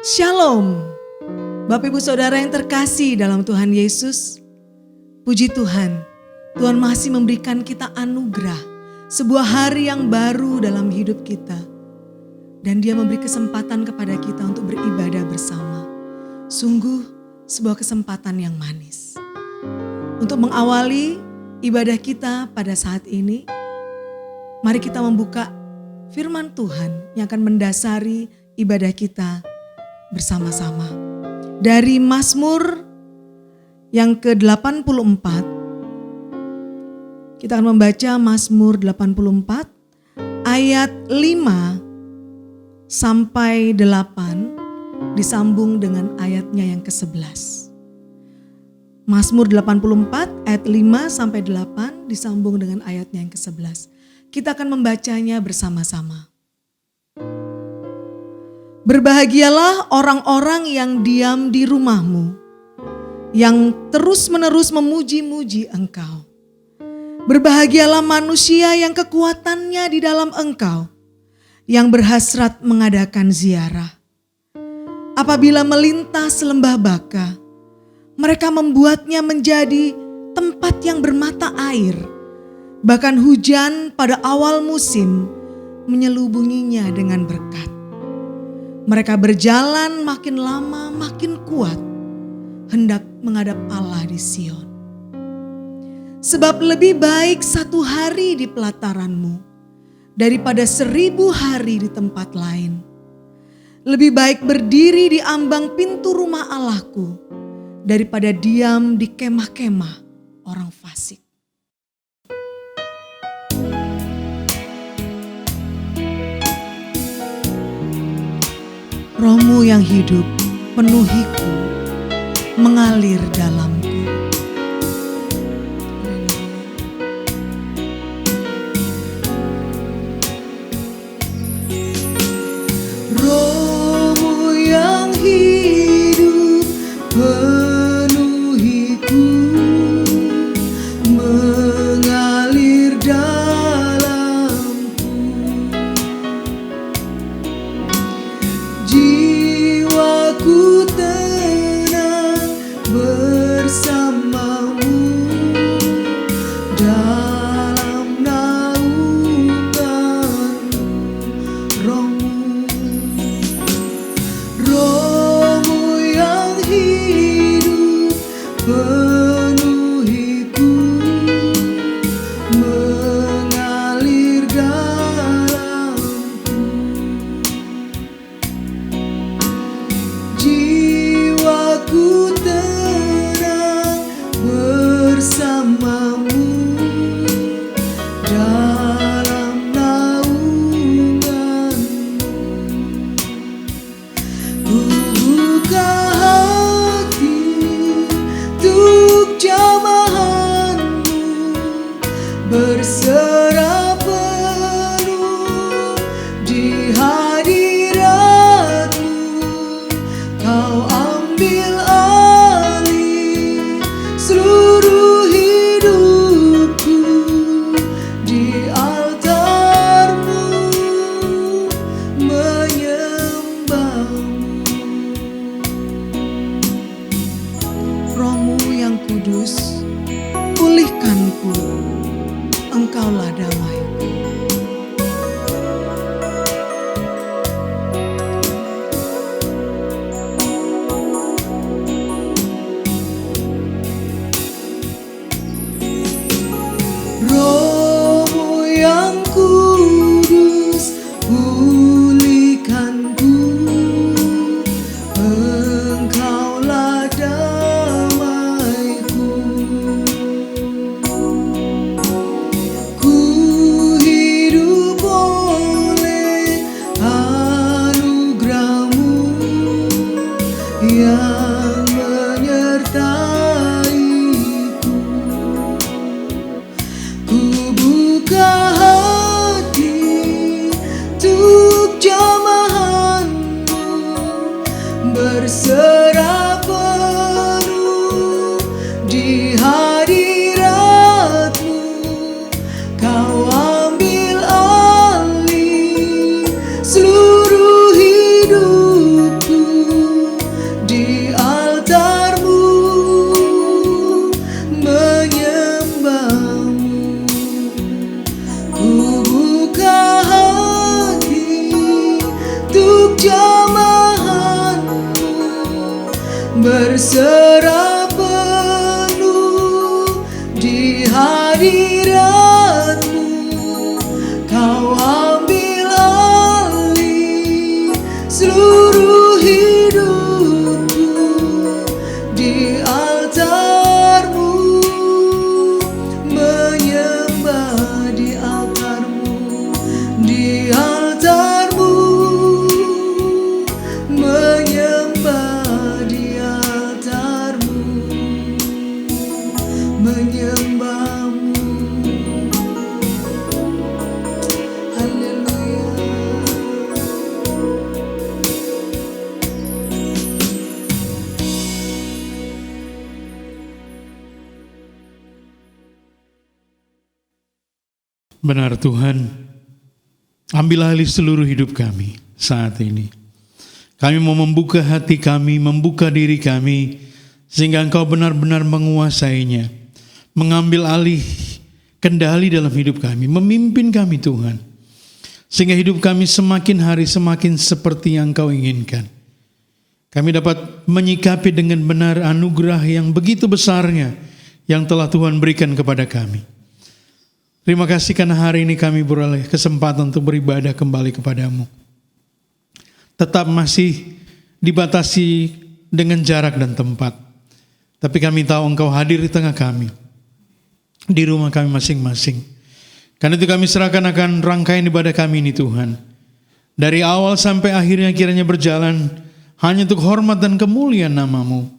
Shalom, Bapak Ibu Saudara yang terkasih dalam Tuhan Yesus. Puji Tuhan, Tuhan masih memberikan kita anugerah, sebuah hari yang baru dalam hidup kita. Dan Dia memberi kesempatan kepada kita untuk beribadah bersama. Sungguh sebuah kesempatan yang manis. Untuk mengawali ibadah kita pada saat ini, mari kita membuka firman Tuhan yang akan mendasari ibadah kita bersama-sama. Dari Mazmur yang ke-84, kita akan membaca Mazmur 84 ayat 5 sampai 8 disambung dengan ayatnya yang ke-11. Mazmur 84 ayat 5 sampai 8 disambung dengan ayatnya yang ke-11. Kita akan membacanya bersama-sama. Berbahagialah orang-orang yang diam di rumahmu, yang terus-menerus memuji-muji Engkau. Berbahagialah manusia yang kekuatannya di dalam Engkau, yang berhasrat mengadakan ziarah. Apabila melintas lembah Baka, mereka membuatnya menjadi tempat yang bermata air. Bahkan hujan pada awal musim menyelubunginya dengan berkat. Mereka berjalan makin lama makin kuat, hendak menghadap Allah di Sion. Sebab lebih baik 1 hari di pelataranmu daripada 1000 hari di tempat lain. Lebih baik berdiri di ambang pintu rumah Allahku daripada diam di kemah-kemah orang fasik. Roh-Mu yang hidup penuhiku, mengalir dalamku. Roh-Mu yang hidup penuhiku, mengalir dalamku. Jiwaku tenang bersamamu dalam naungan-Mu. Roh-Mu, Roh-Mu yang hidup penuhiku, mengalir dalamku. Jiwaku tenang bersamamu dalam naungan-Mu. Ku buka hati untuk jamahan-Mu, berserah penuh di hadirat-Mu. Kau ambil alih seluruh hidupku di altar-Mu, menyembah-Mu. Roh-Mu yang kudus, pulihkanku, Engkaulah damaiku. Roh-Mu yang kudus, pulihkanku, Engkaulah damaiku. Ku hidup oleh anugerah-Mu yang menyertaiku. Ku buka hati untuk jamahan-Mu, berserah penuh di hadirat-Mu. Kau ambil alih seluruh hidupku menyembahmu. Haleluya. Benar Tuhan, ambil alih seluruh hidup kami saat ini. Kami mau membuka hati kami, membuka diri kami, sehingga Engkau benar-benar menguasainya, mengambil alih kendali dalam hidup kami, memimpin kami Tuhan, sehingga hidup kami semakin hari semakin seperti yang Engkau inginkan. Kami dapat menyikapi dengan benar anugerah yang begitu besarnya yang telah Tuhan berikan kepada kami. Terima kasih karena hari ini kami beroleh kesempatan untuk beribadah kembali kepadamu. Tetap masih dibatasi dengan jarak dan tempat. Tapi kami tahu Engkau hadir di tengah kami, di rumah kami masing-masing. Karena itu kami serahkan akan rangkaian ibadah kami ini Tuhan. Dari awal sampai akhirnya kiranya berjalan hanya untuk hormat dan kemuliaan nama-Mu.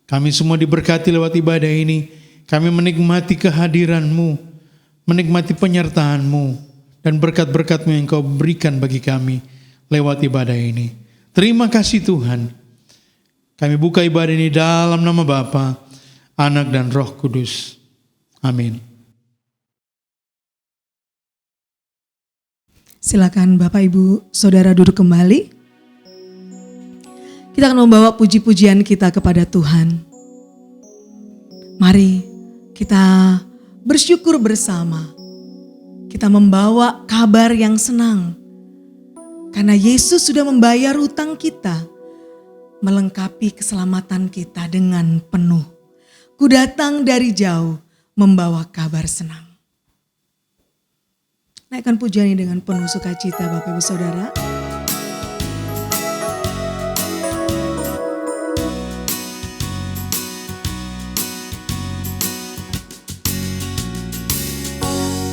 Kami semua diberkati lewat ibadah ini. Kami menikmati kehadiran-Mu, menikmati penyertaan-Mu, dan berkat-berkat-Mu yang Kau berikan bagi kami lewat ibadah ini. Terima kasih Tuhan. Kami buka ibadah ini dalam nama Bapa, Anak dan Roh Kudus. Amin. Silakan Bapak Ibu Saudara duduk kembali. Kita akan membawa puji-pujian kita kepada Tuhan. Mari kita bersyukur bersama. Kita membawa kabar yang senang. Karena Yesus sudah membayar hutang kita, melengkapi keselamatan kita dengan penuh. Ku datang dari jauh membawa kabar senang. Naikkan pujian ini dengan penuh sukacita Bapak Ibu Saudara.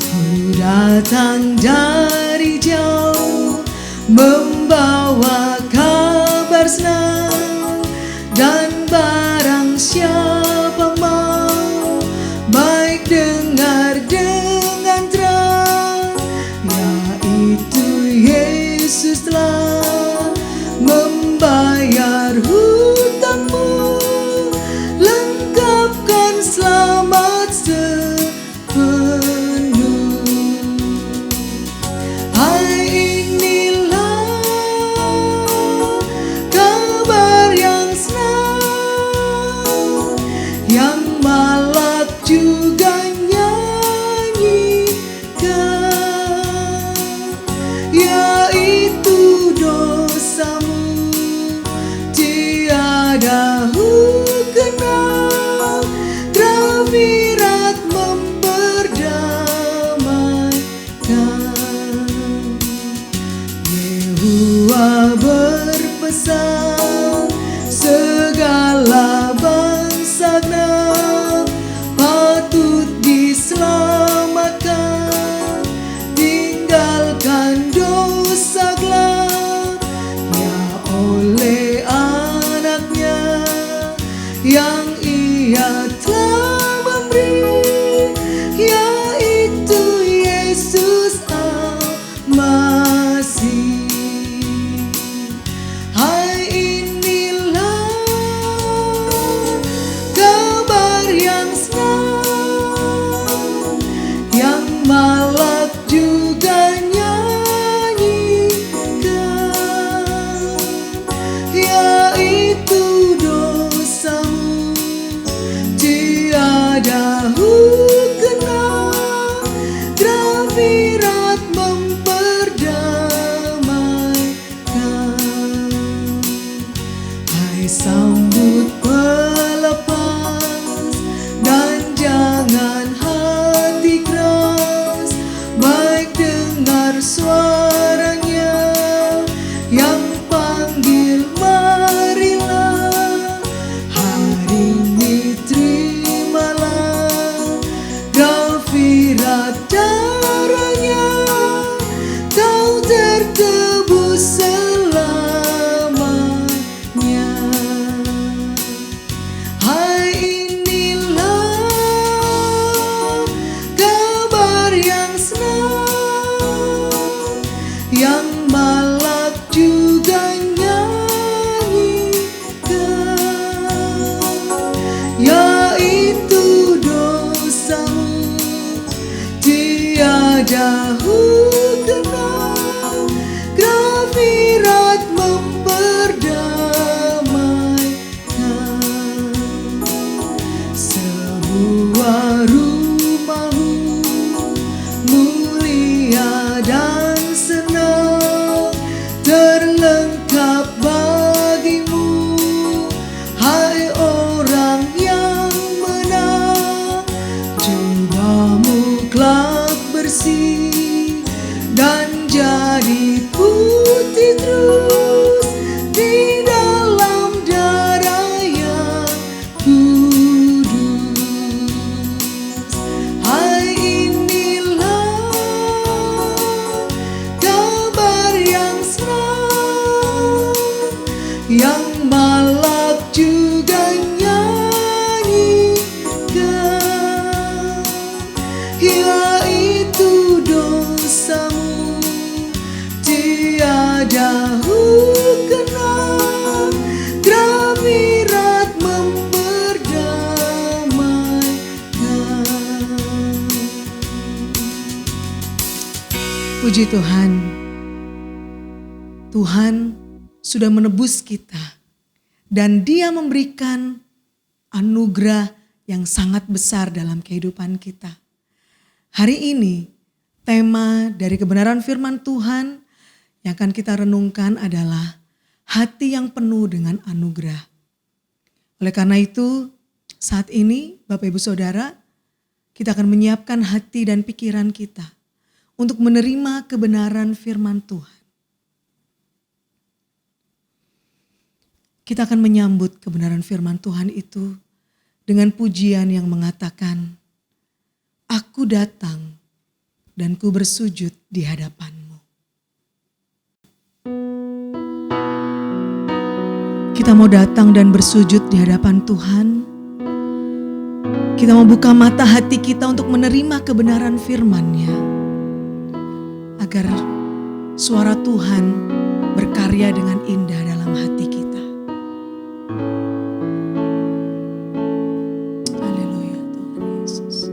Ku datang dari jauh membawa kabar senang, dan barang siapa mau baik dengar dengan terang, yaitu Yesus telah membayar hutangmu, lengkapkan selamat sepenuh. Hai, inilah kabar yang senang, yang malak juga nyanyikan, yaitu dosamu tiada kenal, Dawirat memperdamaikan. Yehuwa berpesan, segala bangsa genap patut diselamatkan, tinggalkan dosa gelap, ya oleh anaknya yang ia telah memberi, yaitu Yesus Al-Masih. Hai, inilah kabar yang senang, yang malak juga nyanyikan, yaitu dosamu tiada kenal, Dawirat memperdamaikan. Hai, sambut pelepas dan jangan hati keras, baik dengar suaranya yang panggil marilah. Hari ini terimalah tiadahu kenal, grafirat memperdamaikan. Sebuah rumahmu mulia dan senang, terlengkap bagimu, hai orang yang menang. Jiwamu kelak bersih dan jadi putih terus di dalam darah yang kudus. Hai, inilah kabar yang senang, yang malak juga nyanyikan, yaitu dosamu tiadahu kenal, grafirat memperdamaikan. Puji Tuhan, Tuhan sudah menebus kita dan Dia memberikan anugerah yang sangat besar dalam kehidupan kita. Hari ini tema dari kebenaran firman Tuhan yang akan kita renungkan adalah hati yang penuh dengan anugerah. Oleh karena itu, saat ini Bapak Ibu Saudara, kita akan menyiapkan hati dan pikiran kita untuk menerima kebenaran firman Tuhan. Kita akan menyambut kebenaran firman Tuhan itu dengan pujian yang mengatakan, "Aku datang dan ku bersujud di hadapan-Mu." Kita mau datang dan bersujud di hadapan Tuhan. Kita mau buka mata hati kita untuk menerima kebenaran firman-Nya, agar suara Tuhan berkarya dengan indah dalam hati kita. Haleluya, Tuhan Yesus.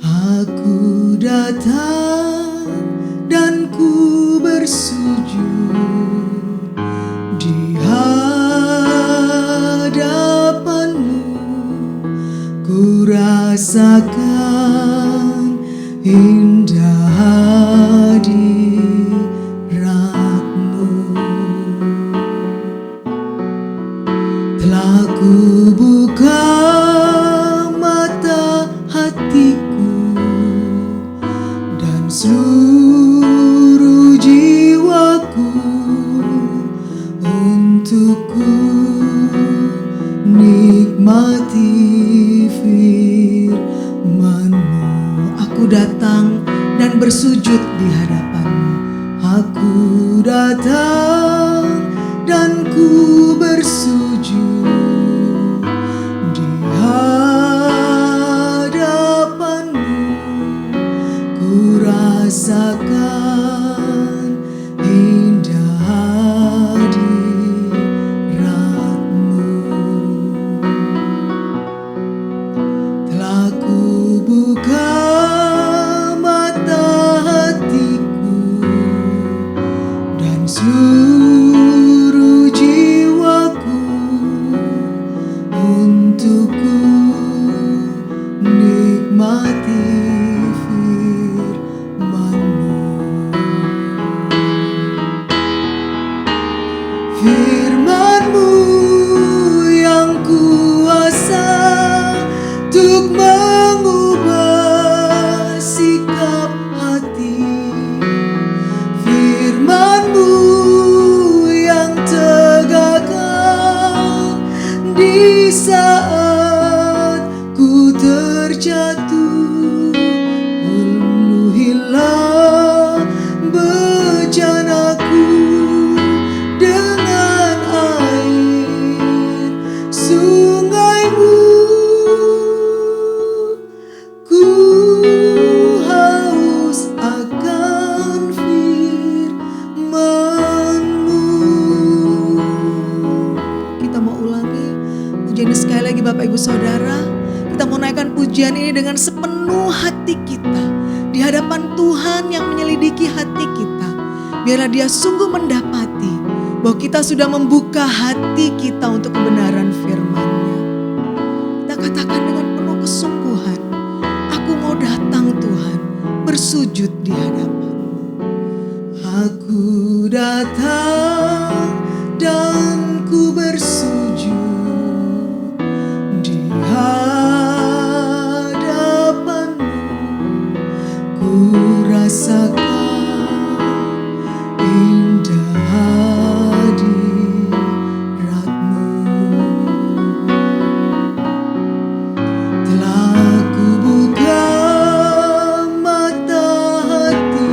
Aku datang dan ku bersujud di hadapan-Mu. Ku rasakan indah hadirat-Mu. Telah ku buka mata hatiku dan seluruh jiwaku untuk ku nikmati firman-Mu. Aku datang dan bersujud di hadapan-Mu. Aku datang dan ku bersujud di hadapan-Mu. Ku rasakan indah hadirat-Mu. Telah ku buka mata hatiku dan seluruh jiwaku untuk ku nikmati firman-Mu. Firman-Mu yang kuasa untuk mengubah sikap hati. Firman-Mu yang tegakkan di saat ku terjatuh. Penuhilah bejanaku dengan Saudara, kita mau naikkan pujian ini dengan sepenuh hati kita di hadapan Tuhan yang menyelidiki hati kita. Biarlah Dia sungguh mendapati bahwa kita sudah membuka hati kita untuk kebenaran firman-Nya. Kita katakan dengan penuh kesungguhan, aku mau datang Tuhan, bersujud di hadapan-Mu. Aku datang dan ku bersujud di hadapan-Mu. Ku rasakan indah hadirat-Mu. Telah ku buka mata hatiku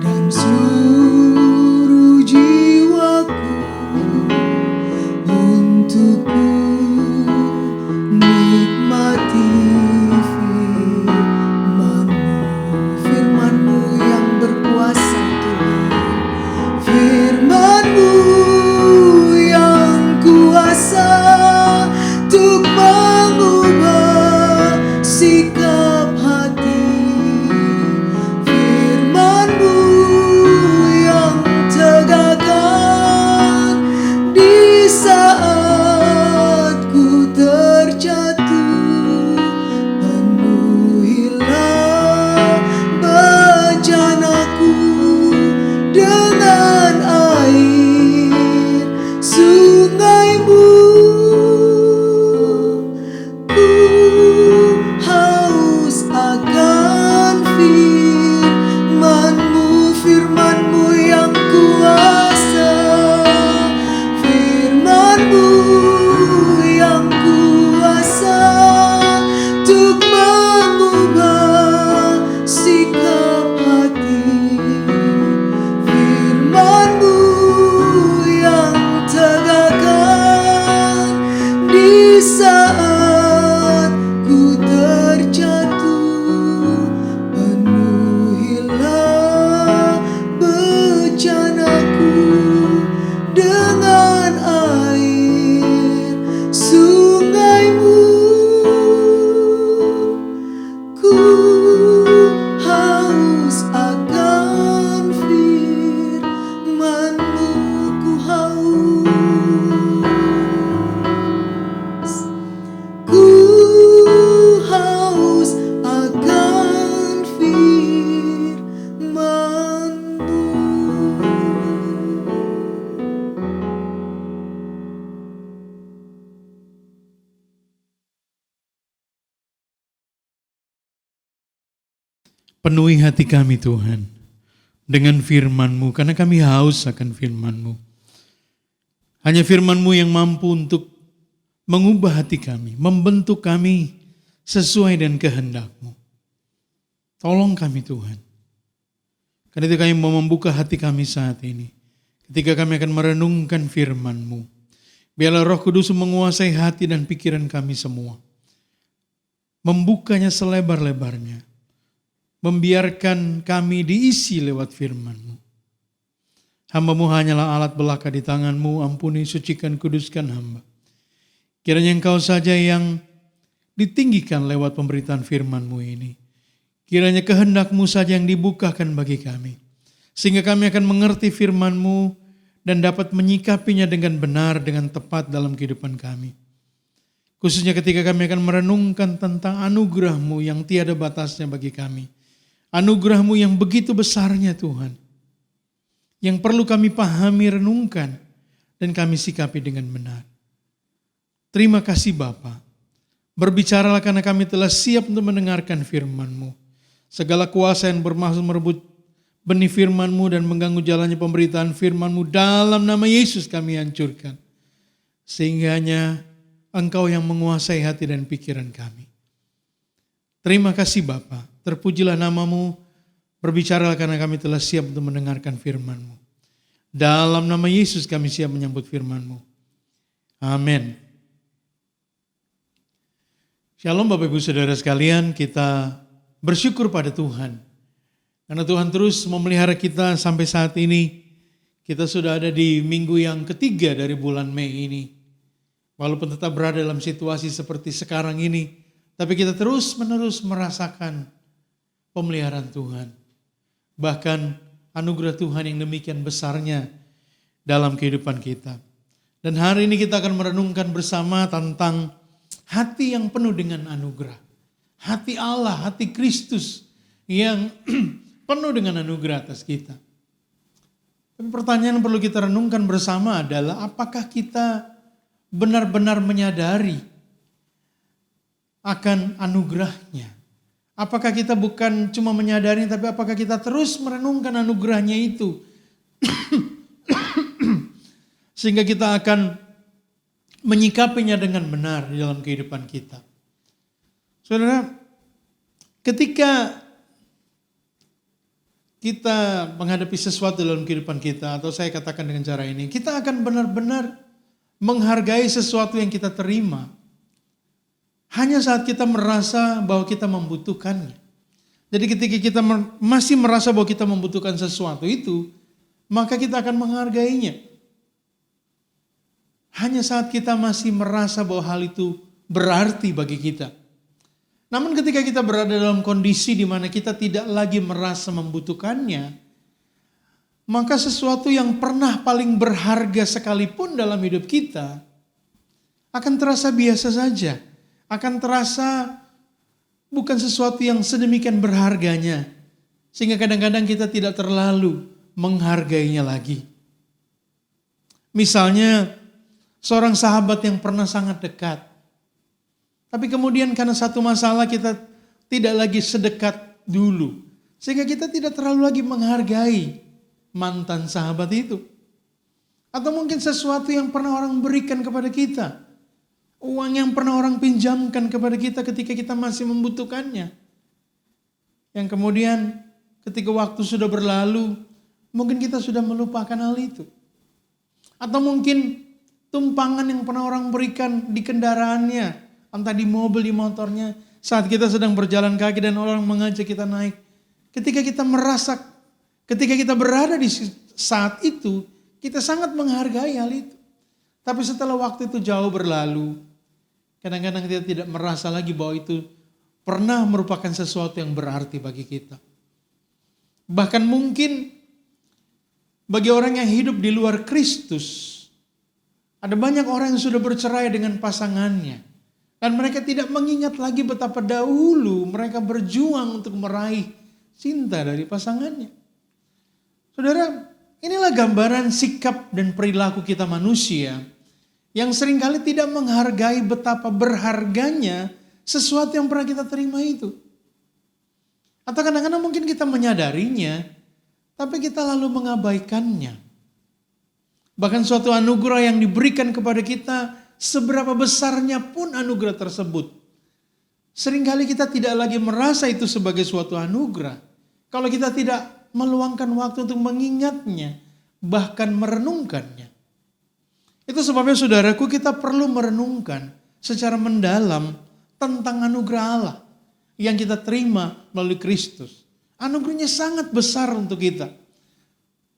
dan seluruh jiwaku untuk ku nikmati firman-Mu. Firman-Mu yang berkuasa Tuhan, firman-Mu yang kuasa untuk mengubah sikap hati, firman-Mu yang tegakkan di saat ku terjatuh. Penuhilah bejanaku dengan air sungai-Mu. Ku haus akan firman-Mu, firman-Mu yang kuasa, firman-Mu yang kuasa untuk mengubah sikap hati, firman-Mu yang tegakkan di saat ku terjatuh. Penuhilah bejanaku dengan air sungai-Mu. Ku haus akan firman-Mu, ku haus. Ku haus akan firman-Mu. Penuhi hati kami Tuhan dengan firman-Mu, karena kami haus akan firman-Mu. Hanya firman-Mu yang mampu untuk mengubah hati kami, membentuk kami sesuai dengan kehendak-Mu. Tolong kami Tuhan. Karena itu kami mau membuka hati kami saat ini. Ketika kami akan merenungkan firman-Mu. Biarlah Roh Kudus menguasai hati dan pikiran kami semua. Membukanya selebar-lebarnya. Membiarkan kami diisi lewat firman-Mu. Hamba-Mu hanyalah alat belaka di tangan-Mu, ampuni, sucikan, kuduskan hamba. Kiranya Engkau saja yang ditinggikan lewat pemberitaan firman-Mu ini. Kiranya kehendak-Mu saja yang dibukakan bagi kami. Sehingga kami akan mengerti firman-Mu dan dapat menyikapinya dengan benar, dengan tepat dalam kehidupan kami. Khususnya ketika kami akan merenungkan tentang anugerah-Mu yang tiada batasnya bagi kami. Anugerah-Mu yang begitu besarnya Tuhan. Yang perlu kami pahami, renungkan, dan kami sikapi dengan benar. Terima kasih Bapa. Berbicaralah karena kami telah siap untuk mendengarkan firman-Mu. Segala kuasa yang bermaksud merebut benih firman-Mu dan mengganggu jalannya pemberitaan firman-Mu, dalam nama Yesus kami hancurkan. Sehingga hanya Engkau yang menguasai hati dan pikiran kami. Terima kasih Bapa. Terpujilah nama-Mu. Berbicaralah karena kami telah siap untuk mendengarkan firman-Mu. Dalam nama Yesus kami siap menyambut firman-Mu. Amin. Shalom Bapak Ibu Saudara sekalian, kita bersyukur pada Tuhan. Karena Tuhan terus memelihara kita sampai saat ini. Kita sudah ada di minggu yang ketiga dari bulan Mei ini. Walaupun tetap berada dalam situasi seperti sekarang ini, tapi kita terus-menerus merasakan pemeliharaan Tuhan. Bahkan anugerah Tuhan yang demikian besarnya dalam kehidupan kita. Dan hari ini kita akan merenungkan bersama tentang hati yang penuh dengan anugerah. Hati Allah, hati Kristus yang penuh dengan anugerah atas kita. Tapi pertanyaan yang perlu kita renungkan bersama adalah apakah kita benar-benar menyadari akan anugerahnya? Apakah kita bukan cuma menyadari, tapi apakah kita terus merenungkan anugerahnya itu? Sehingga kita akan menyikapinya dengan benar di dalam kehidupan kita. Saudara, ketika kita menghadapi sesuatu dalam kehidupan kita, atau saya katakan dengan cara ini, kita akan benar-benar menghargai sesuatu yang kita terima hanya saat kita merasa bahwa kita membutuhkannya. Jadi ketika kita masih merasa bahwa kita membutuhkan sesuatu itu, maka kita akan menghargainya. Hanya saat kita masih merasa bahwa hal itu berarti bagi kita. Namun ketika kita berada dalam kondisi di mana kita tidak lagi merasa membutuhkannya, maka sesuatu yang pernah paling berharga sekalipun dalam hidup kita akan terasa biasa saja. Akan terasa bukan sesuatu yang sedemikian berharganya. Sehingga kadang-kadang kita tidak terlalu menghargainya lagi. Misalnya seorang sahabat yang pernah sangat dekat. Tapi kemudian karena satu masalah kita tidak lagi sedekat dulu. Sehingga kita tidak terlalu lagi menghargai mantan sahabat itu. Atau mungkin sesuatu yang pernah orang berikan kepada kita. Uang yang pernah orang pinjamkan kepada kita ketika kita masih membutuhkannya. Yang kemudian ketika waktu sudah berlalu, mungkin kita sudah melupakan hal itu. Atau mungkin tumpangan yang pernah orang berikan di kendaraannya, entah di mobil, di motornya, saat kita sedang berjalan kaki dan orang mengajak kita naik. Ketika kita berada di saat itu, kita sangat menghargai hal itu. Tapi setelah waktu itu jauh berlalu, kadang-kadang kita tidak merasa lagi bahwa itu pernah merupakan sesuatu yang berarti bagi kita. Bahkan mungkin bagi orang yang hidup di luar Kristus, ada banyak orang yang sudah bercerai dengan pasangannya. Dan mereka tidak mengingat lagi betapa dahulu mereka berjuang untuk meraih cinta dari pasangannya. Saudara, inilah gambaran sikap dan perilaku kita manusia yang seringkali tidak menghargai betapa berharganya sesuatu yang pernah kita terima itu. Atau kadang-kadang mungkin kita menyadarinya, tapi kita lalu mengabaikannya. Bahkan suatu anugerah yang diberikan kepada kita, seberapa besarnya pun anugerah tersebut, seringkali kita tidak lagi merasa itu sebagai suatu anugerah. Kalau kita tidak meluangkan waktu untuk mengingatnya, bahkan merenungkannya. Itu sebabnya saudaraku, kita perlu merenungkan secara mendalam tentang anugerah Allah yang kita terima melalui Kristus. Anugerahnya sangat besar untuk kita.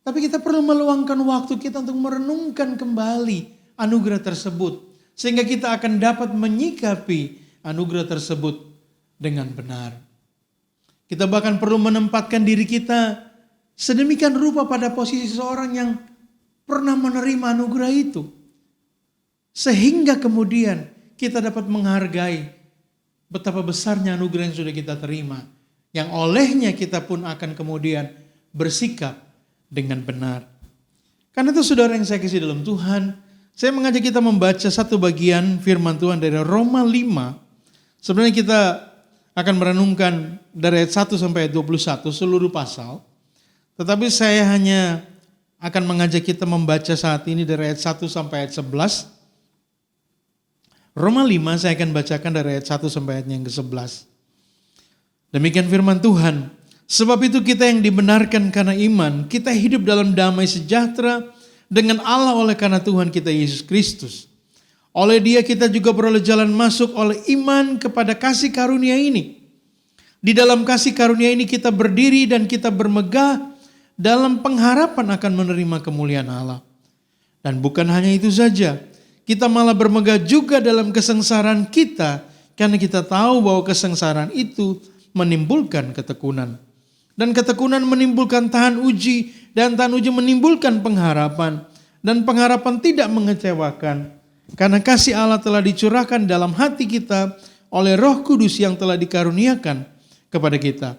Tapi kita perlu meluangkan waktu kita untuk merenungkan kembali anugerah tersebut. Sehingga kita akan dapat menyikapi anugerah tersebut dengan benar. Kita bahkan perlu menempatkan diri kita sedemikian rupa pada posisi seorang yang pernah menerima anugerah itu. Sehingga kemudian kita dapat menghargai betapa besarnya anugerah yang sudah kita terima. Yang olehnya kita pun akan kemudian bersikap dengan benar. Karena itu saudara yang saya kasih dalam Tuhan, saya mengajak kita membaca satu bagian firman Tuhan dari Roma 5. Sebenarnya kita akan merenungkan dari ayat 1 sampai ayat 21 seluruh pasal. Tetapi saya hanya akan mengajak kita membaca saat ini dari ayat 1 sampai ayat 11. Roma 5 saya akan bacakan dari ayat 1 sampai ayat yang ke-11. Demikian firman Tuhan. Sebab itu kita yang dibenarkan karena iman, kita hidup dalam damai sejahtera dengan Allah oleh karena Tuhan kita Yesus Kristus. Oleh Dia kita juga beroleh jalan masuk oleh iman kepada kasih karunia ini. Di dalam kasih karunia ini kita berdiri dan kita bermegah dalam pengharapan akan menerima kemuliaan Allah. Dan bukan hanya itu saja, Kita malah bermegah juga dalam kesengsaraan kita, karena kita tahu bahwa kesengsaraan itu menimbulkan ketekunan. Dan ketekunan menimbulkan tahan uji, dan tahan uji menimbulkan pengharapan. Dan pengharapan tidak mengecewakan, karena kasih Allah telah dicurahkan dalam hati kita oleh Roh Kudus yang telah dikaruniakan kepada kita.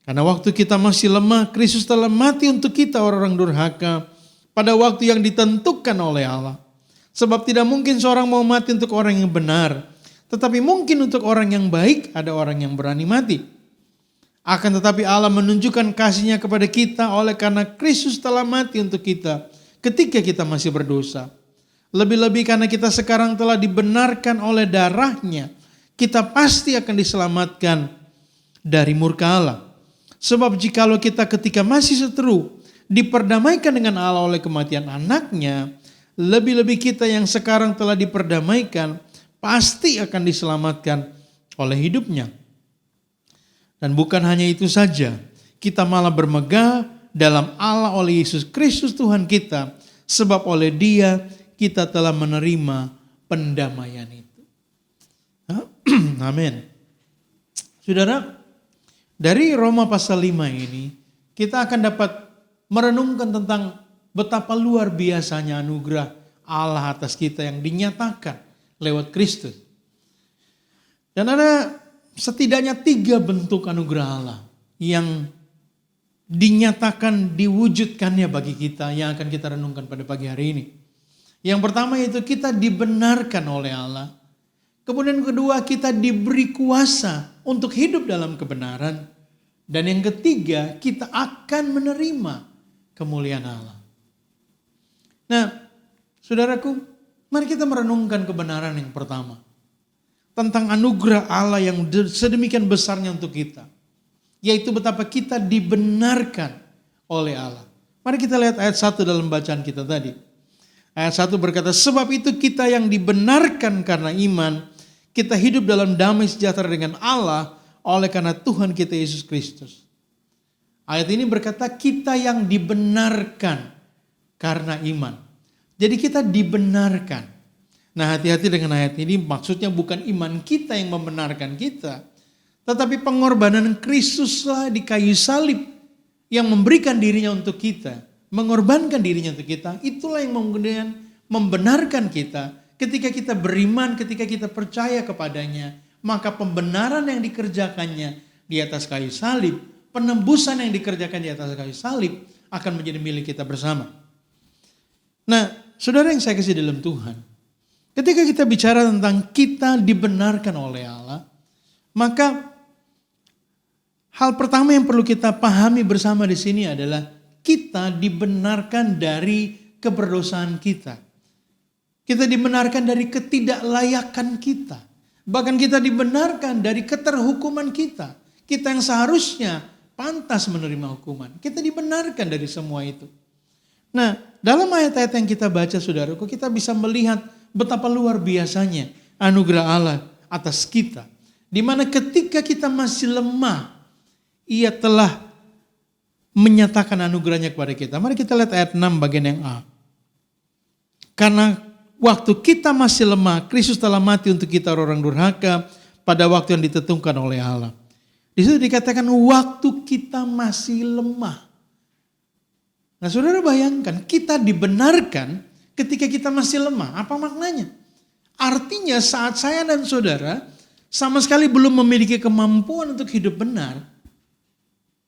Karena waktu kita masih lemah, Kristus telah mati untuk kita orang-orang durhaka pada waktu yang ditentukan oleh Allah. Sebab tidak mungkin seorang mau mati untuk orang yang benar, tetapi mungkin untuk orang yang baik ada orang yang berani mati. Akan tetapi Allah menunjukkan kasih-Nya kepada kita oleh karena Kristus telah mati untuk kita ketika kita masih berdosa. Lebih-lebih karena kita sekarang telah dibenarkan oleh darah-Nya, kita pasti akan diselamatkan dari murka Allah. Sebab jikalau kita ketika masih seteru diperdamaikan dengan Allah oleh kematian anak-Nya, lebih-lebih kita yang sekarang telah diperdamaikan pasti akan diselamatkan oleh hidup-Nya. Dan bukan hanya itu saja, kita malah bermegah dalam Allah oleh Yesus Kristus Tuhan kita, sebab oleh Dia kita telah menerima pendamaian itu. Amin. Saudara, dari Roma pasal 5 ini kita akan dapat merenungkan tentang betapa luar biasanya anugerah Allah atas kita yang dinyatakan lewat Kristus. Dan ada setidaknya 3 bentuk anugerah Allah yang dinyatakan diwujudkannya bagi kita yang akan kita renungkan pada pagi hari ini. Yang pertama yaitu kita dibenarkan oleh Allah. Kemudian kedua, kita diberi kuasa untuk hidup dalam kebenaran. Dan yang ketiga, kita akan menerima kemuliaan Allah. Nah, saudaraku, mari kita merenungkan kebenaran yang pertama. Tentang anugerah Allah yang sedemikian besarnya untuk kita. Yaitu betapa kita dibenarkan oleh Allah. Mari kita lihat ayat 1 dalam bacaan kita tadi. Ayat 1 berkata, sebab itu kita yang dibenarkan karena iman, kita hidup dalam damai sejahtera dengan Allah oleh karena Tuhan kita Yesus Kristus. Ayat ini berkata kita yang dibenarkan karena iman. Jadi kita dibenarkan. Nah, hati-hati dengan ayat ini, maksudnya bukan iman kita yang membenarkan kita, tetapi pengorbanan Kristuslah di kayu salib yang memberikan dirinya untuk kita, mengorbankan dirinya untuk kita, itulah yang kemudian membenarkan kita. Ketika kita beriman, ketika kita percaya kepadanya, maka pembenaran yang dikerjakannya di atas kayu salib, penembusan yang dikerjakan di atas kayu salib akan menjadi milik kita bersama. Nah, saudara yang saya kasih dalam Tuhan, ketika kita bicara tentang kita dibenarkan oleh Allah, maka hal pertama yang perlu kita pahami bersama di sini adalah kita dibenarkan dari keberdosaan kita. Kita dibenarkan dari ketidaklayakan kita. Bahkan kita dibenarkan dari keterhukuman kita. Kita yang seharusnya pantas menerima hukuman. Kita dibenarkan dari semua itu. Nah, dalam ayat-ayat yang kita baca, saudaraku, kita bisa melihat betapa luar biasanya anugerah Allah atas kita. Di mana ketika kita masih lemah, Ia telah menyatakan anugerahnya kepada kita. Mari kita lihat ayat 6 bagian yang A. Karena waktu kita masih lemah, Kristus telah mati untuk kita orang durhaka pada waktu yang ditentukan oleh Allah. Di situ dikatakan waktu kita masih lemah. Nah, saudara bayangkan, kita dibenarkan ketika kita masih lemah. Apa maknanya? Artinya saat saya dan saudara sama sekali belum memiliki kemampuan untuk hidup benar,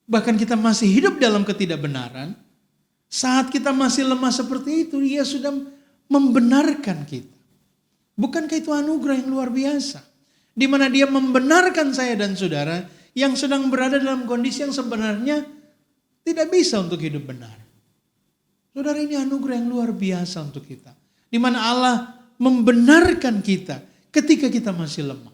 bahkan kita masih hidup dalam ketidakbenaran, saat kita masih lemah seperti itu, Dia sudah membenarkan kita. Bukankah itu anugerah yang luar biasa? Di mana Dia membenarkan saya dan saudara yang sedang berada dalam kondisi yang sebenarnya tidak bisa untuk hidup benar. Saudara, ini anugerah yang luar biasa untuk kita. Di mana Allah membenarkan kita ketika kita masih lemah.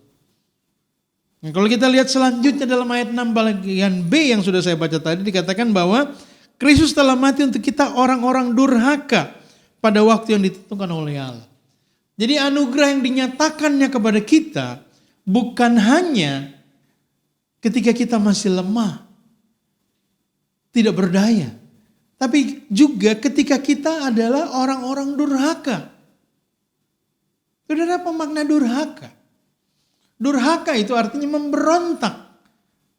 Nah, kalau kita lihat selanjutnya dalam ayat 6 bagian B yang sudah saya baca tadi, dikatakan bahwa Kristus telah mati untuk kita orang-orang durhaka pada waktu yang ditentukan oleh Allah. Jadi anugerah yang dinyatakannya kepada kita bukan hanya ketika kita masih lemah, tidak berdaya, tapi juga ketika kita adalah orang-orang durhaka. Saudara, apa makna durhaka? Durhaka itu artinya memberontak,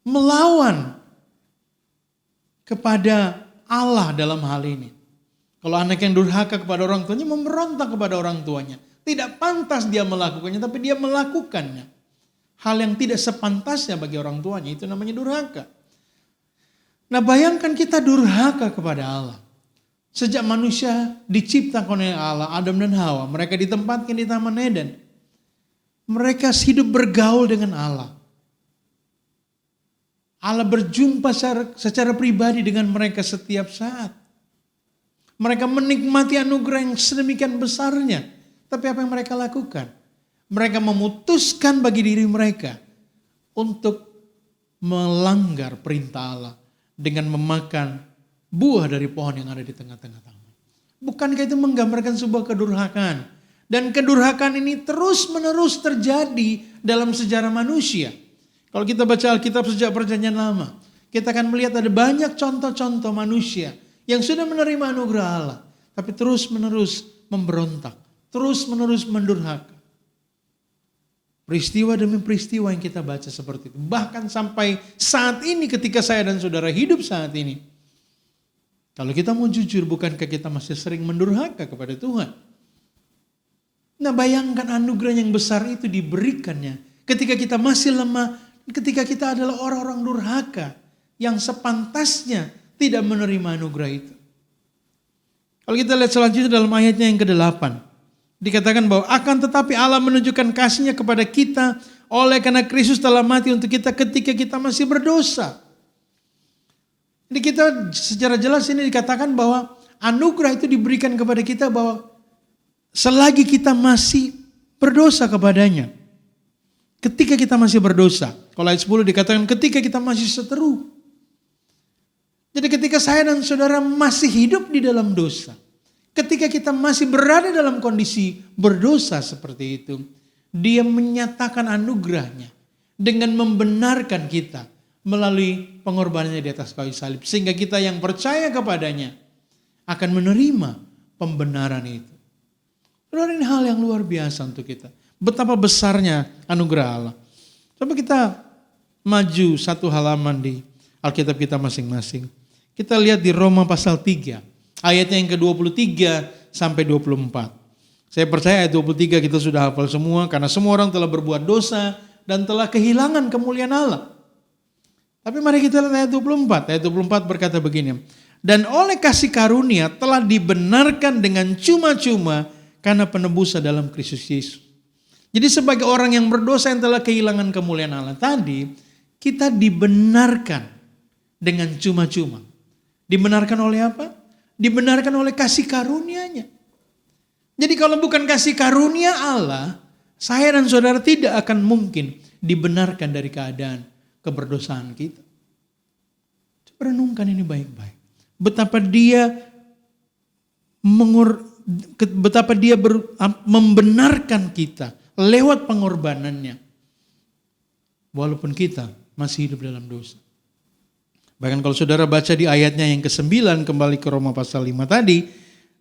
melawan kepada Allah dalam hal ini. Kalau anak yang durhaka kepada orang tuanya, memberontak kepada orang tuanya. Tidak pantas dia melakukannya, tapi dia melakukannya. Hal yang tidak sepantasnya bagi orang tuanya, itu namanya durhaka. Nah, bayangkan kita durhaka kepada Allah. Sejak manusia diciptakan oleh Allah, Adam dan Hawa, mereka ditempatkan di Taman Eden. Mereka hidup bergaul dengan Allah. Allah berjumpa secara pribadi dengan mereka setiap saat. Mereka menikmati anugerah yang sedemikian besarnya. Tapi apa yang mereka lakukan? Mereka memutuskan bagi diri mereka untuk melanggar perintah Allah dengan memakan buah dari pohon yang ada di tengah-tengah taman. Bukankah itu menggambarkan sebuah kedurhakaan? Dan kedurhakaan ini terus-menerus terjadi dalam sejarah manusia. Kalau kita baca Alkitab sejak Perjanjian Lama, kita akan melihat ada banyak contoh-contoh manusia yang sudah menerima anugerah Allah, tapi terus-menerus memberontak, terus-menerus mendurhaka. Peristiwa demi peristiwa yang kita baca seperti itu. Bahkan sampai saat ini ketika saya dan saudara hidup saat ini, kalau kita mau jujur, bukankah kita masih sering mendurhaka kepada Tuhan? Nah, bayangkan anugerah yang besar itu diberikannya ketika kita masih lemah, ketika kita adalah orang-orang durhaka yang sepantasnya tidak menerima anugerah itu. Kalau kita lihat selanjutnya dalam ayatnya yang ke-8, dikatakan bahwa akan tetapi Allah menunjukkan kasih-Nya kepada kita oleh karena Kristus telah mati untuk kita ketika kita masih berdosa. Jadi kita secara jelas ini dikatakan bahwa anugerah itu diberikan kepada kita bahwa selagi kita masih berdosa kepadanya. Ketika kita masih berdosa. Kalau ayat 10 dikatakan ketika kita masih seteru. Jadi ketika saya dan saudara masih hidup di dalam dosa. Ketika kita masih berada dalam kondisi berdosa seperti itu. Dia menyatakan anugerahnya dengan membenarkan kita melalui pengorbanannya di atas kayu salib. Sehingga kita yang percaya kepadanya akan menerima pembenaran itu. Saudara, ini hal yang luar biasa untuk kita. Betapa besarnya anugerah Allah. Coba kita maju satu halaman di Alkitab kita masing-masing. Kita lihat di Roma pasal 3. Ayatnya yang ke-23 sampai 24. Saya percaya ayat 23 kita sudah hafal semua. Karena semua orang telah berbuat dosa dan telah kehilangan kemuliaan Allah. Tapi mari kita lihat ayat 24. Ayat 24 berkata begini. Dan oleh kasih karunia telah dibenarkan dengan cuma-cuma karena penebusan dalam Kristus Yesus. Jadi sebagai orang yang berdosa yang telah kehilangan kemuliaan Allah tadi, kita dibenarkan dengan cuma-cuma. Dibenarkan oleh apa? Dibenarkan oleh kasih karunia-Nya. Jadi kalau bukan kasih karunia Allah, saya dan saudara tidak akan mungkin dibenarkan dari keadaan keberdosaan kita. Coba renungkan ini baik-baik. Betapa dia membenarkan kita lewat pengorbanannya. Walaupun kita masih hidup dalam dosa. Bahkan kalau saudara baca di ayatnya yang ke-9 kembali ke Roma pasal 5 tadi.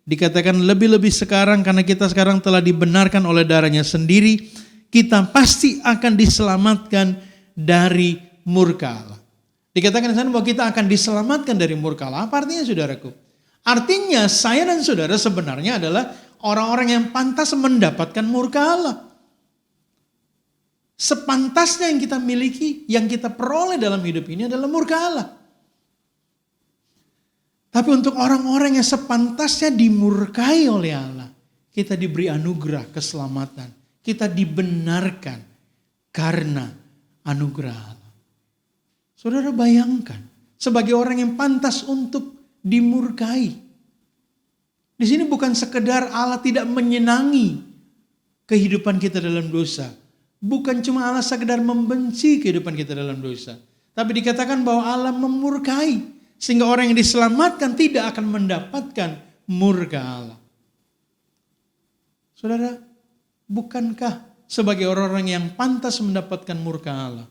Dikatakan lebih-lebih sekarang karena kita sekarang telah dibenarkan oleh darahnya sendiri. Kita pasti akan diselamatkan dari murka Allah. Dikatakan di sana bahwa kita akan diselamatkan dari murka Allah. Apa artinya saudaraku? Artinya saya dan saudara sebenarnya adalah orang-orang yang pantas mendapatkan murka Allah. Sepantasnya yang kita miliki, yang kita peroleh dalam hidup ini adalah murka Allah. Tapi untuk orang-orang yang sepantasnya dimurkai oleh Allah, kita diberi anugerah keselamatan. Kita dibenarkan karena anugerah Allah. Saudara bayangkan, sebagai orang yang pantas untuk dimurkai. Di sini bukan sekedar Allah tidak menyenangi kehidupan kita dalam dosa. Bukan cuma Allah sekedar membenci kehidupan kita dalam dosa. Tapi dikatakan bahwa Allah memurkai. Sehingga orang yang diselamatkan tidak akan mendapatkan murka Allah. Saudara, bukankah sebagai orang-orang yang pantas mendapatkan murka Allah,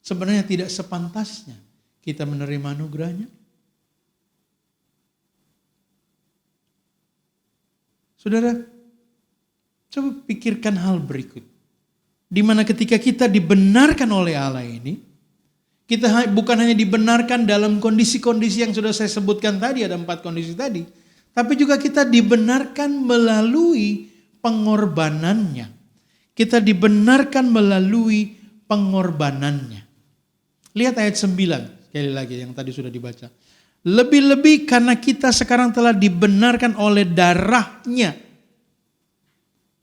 sebenarnya tidak sepantasnya kita menerima anugerahnya? Saudara, Coba pikirkan hal berikut. Di mana ketika kita dibenarkan oleh Allah ini, kita bukan hanya dibenarkan dalam kondisi-kondisi yang sudah saya sebutkan tadi, ada 4 kondisi tadi. Tapi juga kita dibenarkan melalui pengorbanannya. Kita dibenarkan melalui pengorbanannya. Lihat ayat 9, sekali lagi yang tadi sudah dibaca. Lebih-lebih karena kita sekarang telah dibenarkan oleh darahnya.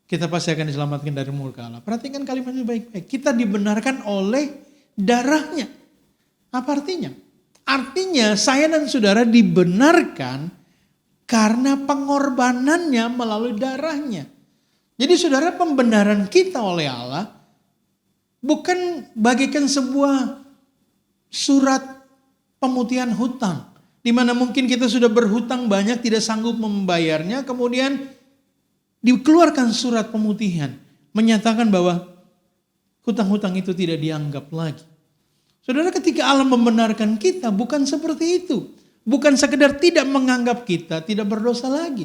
Kita pasti akan diselamatkan dari murka Allah. Perhatikan kalimatnya baik-baik. Kita dibenarkan oleh darahnya. Apa artinya? Artinya saya dan saudara dibenarkan karena pengorbanannya melalui darahnya. Jadi saudara, pembenaran kita oleh Allah bukan bagaikan sebuah surat pemutihan hutang. Di mana mungkin kita sudah berhutang banyak, tidak sanggup membayarnya, kemudian dikeluarkan surat pemutihan, menyatakan bahwa hutang-hutang itu tidak dianggap lagi. Saudara, ketika Allah membenarkan kita bukan seperti itu. Bukan sekedar tidak menganggap kita tidak berdosa lagi.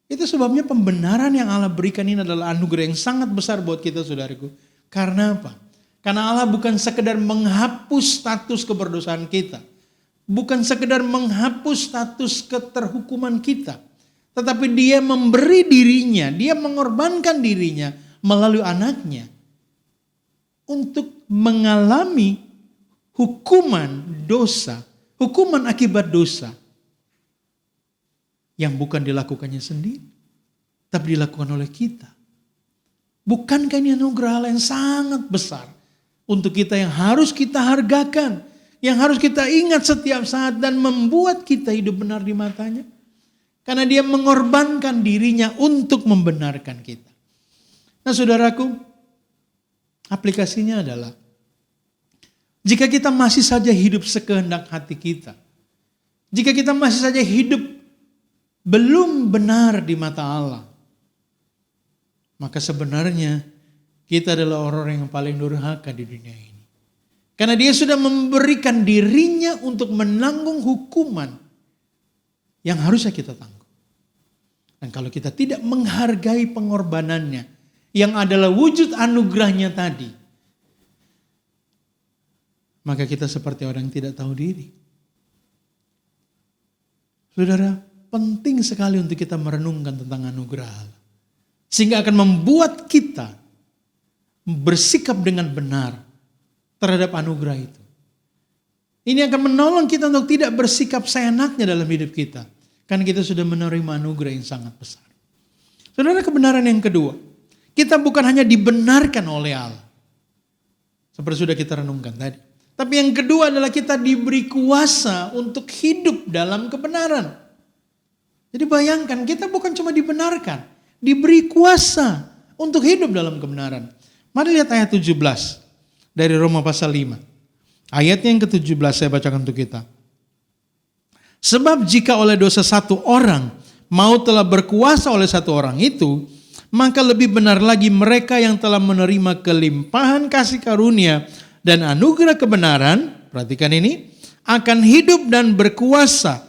Itu sebabnya pembenaran yang Allah berikan ini adalah anugerah yang sangat besar buat kita, saudaraku. Karena apa? Karena Allah bukan sekedar menghapus status keberdosaan kita. Bukan sekedar menghapus status keterhukuman kita. Tetapi dia memberi dirinya, dia mengorbankan dirinya melalui anaknya. Untuk mengalami hukuman dosa, hukuman akibat dosa. Yang bukan dilakukannya sendiri, tapi dilakukan oleh kita. Bukankah ini anugerah Allah yang sangat besar untuk kita, yang harus kita hargakan, yang harus kita ingat setiap saat dan membuat kita hidup benar di matanya? Karena dia mengorbankan dirinya untuk membenarkan kita. Nah saudaraku, aplikasinya adalah jika kita masih saja hidup sekehendak hati kita, jika kita masih saja hidup belum benar di mata Allah, maka sebenarnya kita adalah orang yang paling durhaka di dunia ini. Karena dia sudah memberikan dirinya untuk menanggung hukuman yang harusnya kita tanggung. Dan kalau kita tidak menghargai pengorbanannya, yang adalah wujud anugerahnya tadi, maka kita seperti orang yang tidak tahu diri. Saudara, penting sekali untuk kita merenungkan tentang anugerah Allah. Sehingga akan membuat kita bersikap dengan benar terhadap anugerah itu. Ini akan menolong kita untuk tidak bersikap seenaknya dalam hidup kita. Karena kita sudah menerima anugerah yang sangat besar. Saudara, kebenaran yang kedua. Kita bukan hanya dibenarkan oleh Allah. Seperti sudah kita renungkan tadi. Tapi yang kedua adalah kita diberi kuasa untuk hidup dalam kebenaran. Jadi bayangkan, kita bukan cuma dibenarkan, diberi kuasa untuk hidup dalam kebenaran. Mari lihat ayat 17 dari Roma pasal 5. Ayatnya yang ke-17 saya bacakan untuk kita. Sebab jika oleh dosa satu orang, maut telah berkuasa oleh satu orang itu, maka lebih benar lagi mereka yang telah menerima kelimpahan kasih karunia dan anugerah kebenaran, perhatikan ini, akan hidup dan berkuasa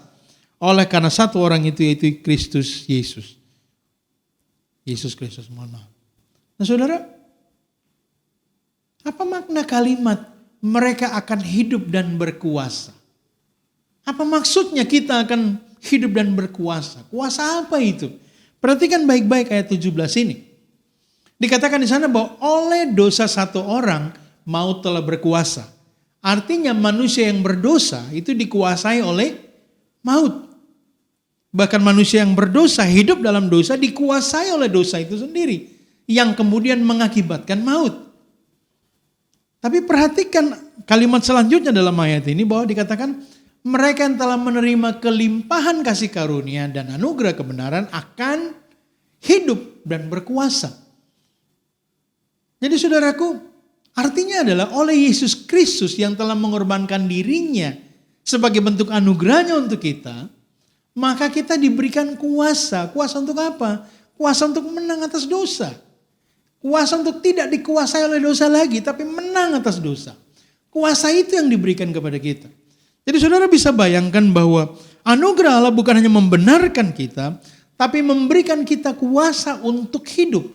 oleh karena satu orang itu, yaitu Kristus Yesus. Yesus Kristus, mohon maaf. Nah saudara, apa makna kalimat mereka akan hidup dan berkuasa? Apa maksudnya kita akan hidup dan berkuasa? Kuasa apa itu? Perhatikan baik-baik ayat 17 ini. Dikatakan di sana bahwa oleh dosa satu orang maut telah berkuasa. Artinya manusia yang berdosa itu dikuasai oleh maut. Bahkan manusia yang berdosa, hidup dalam dosa, dikuasai oleh dosa itu sendiri. Yang kemudian mengakibatkan maut. Tapi perhatikan kalimat selanjutnya dalam ayat ini bahwa dikatakan mereka yang telah menerima kelimpahan kasih karunia dan anugerah kebenaran akan hidup dan berkuasa. Jadi saudaraku, artinya adalah oleh Yesus Kristus yang telah mengorbankan dirinya sebagai bentuk anugerahnya untuk kita, maka kita diberikan kuasa. Kuasa untuk apa? Kuasa untuk menang atas dosa. Kuasa untuk tidak dikuasai oleh dosa lagi, tapi menang atas dosa. Kuasa itu yang diberikan kepada kita. Jadi saudara bisa bayangkan bahwa anugerah Allah bukan hanya membenarkan kita, tapi memberikan kita kuasa untuk hidup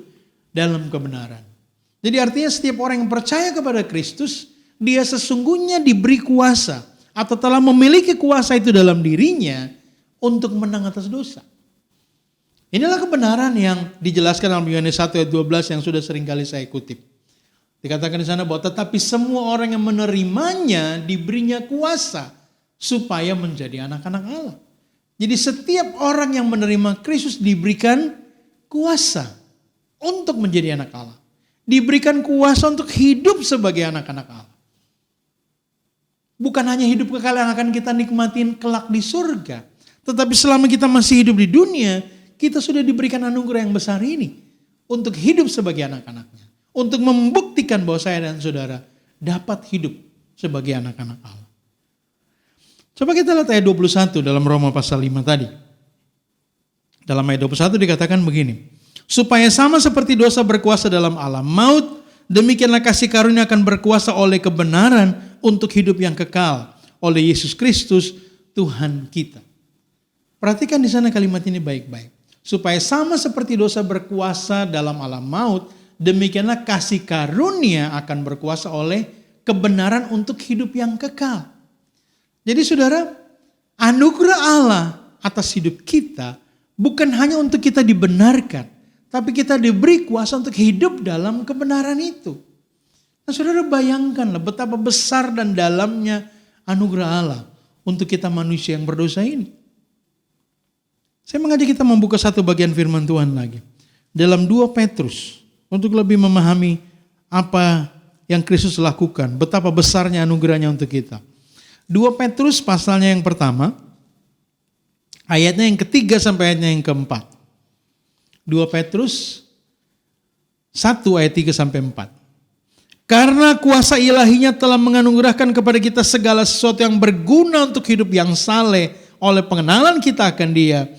dalam kebenaran. Jadi artinya setiap orang yang percaya kepada Kristus, dia sesungguhnya diberi kuasa atau telah memiliki kuasa itu dalam dirinya untuk menang atas dosa. Inilah kebenaran yang dijelaskan dalam Yohanes 1 ayat 12 yang sudah sering kali saya kutip. Dikatakan di sana bahwa tetapi semua orang yang menerimanya diberinya kuasa supaya menjadi anak-anak Allah. Jadi setiap orang yang menerima Kristus diberikan kuasa untuk menjadi anak Allah. Diberikan kuasa untuk hidup sebagai anak-anak Allah. Bukan hanya hidup kekal yang akan kita nikmatin kelak di surga. Tetapi selama kita masih hidup di dunia, kita sudah diberikan anugerah yang besar ini untuk hidup sebagai anak-anaknya. Untuk membuktikan bahwa saya dan saudara dapat hidup sebagai anak-anak Allah. Coba kita lihat ayat 21 dalam Roma pasal 5 tadi. Dalam ayat 21 dikatakan begini. Supaya sama seperti dosa berkuasa dalam alam maut, demikianlah kasih karunia akan berkuasa oleh kebenaran untuk hidup yang kekal oleh Yesus Kristus Tuhan kita. Perhatikan di sana kalimat ini baik-baik. Supaya sama seperti dosa berkuasa dalam alam maut, demikianlah kasih karunia akan berkuasa oleh kebenaran untuk hidup yang kekal. Jadi saudara, anugerah Allah atas hidup kita bukan hanya untuk kita dibenarkan, tapi kita diberi kuasa untuk hidup dalam kebenaran itu. Nah saudara bayangkanlah betapa besar dan dalamnya anugerah Allah untuk kita manusia yang berdosa ini. Saya mengajak kita membuka satu bagian firman Tuhan lagi. Dalam 2 Petrus. Untuk lebih memahami apa yang Kristus lakukan. Betapa besarnya anugerahnya untuk kita. 2 Petrus pasalnya yang pertama. Ayatnya yang ketiga sampai ayatnya yang keempat. 2 Petrus 1 ayat 3 sampai 4. Karena kuasa ilahinya telah menganugerahkan kepada kita segala sesuatu yang berguna untuk hidup yang saleh oleh pengenalan kita akan Dia.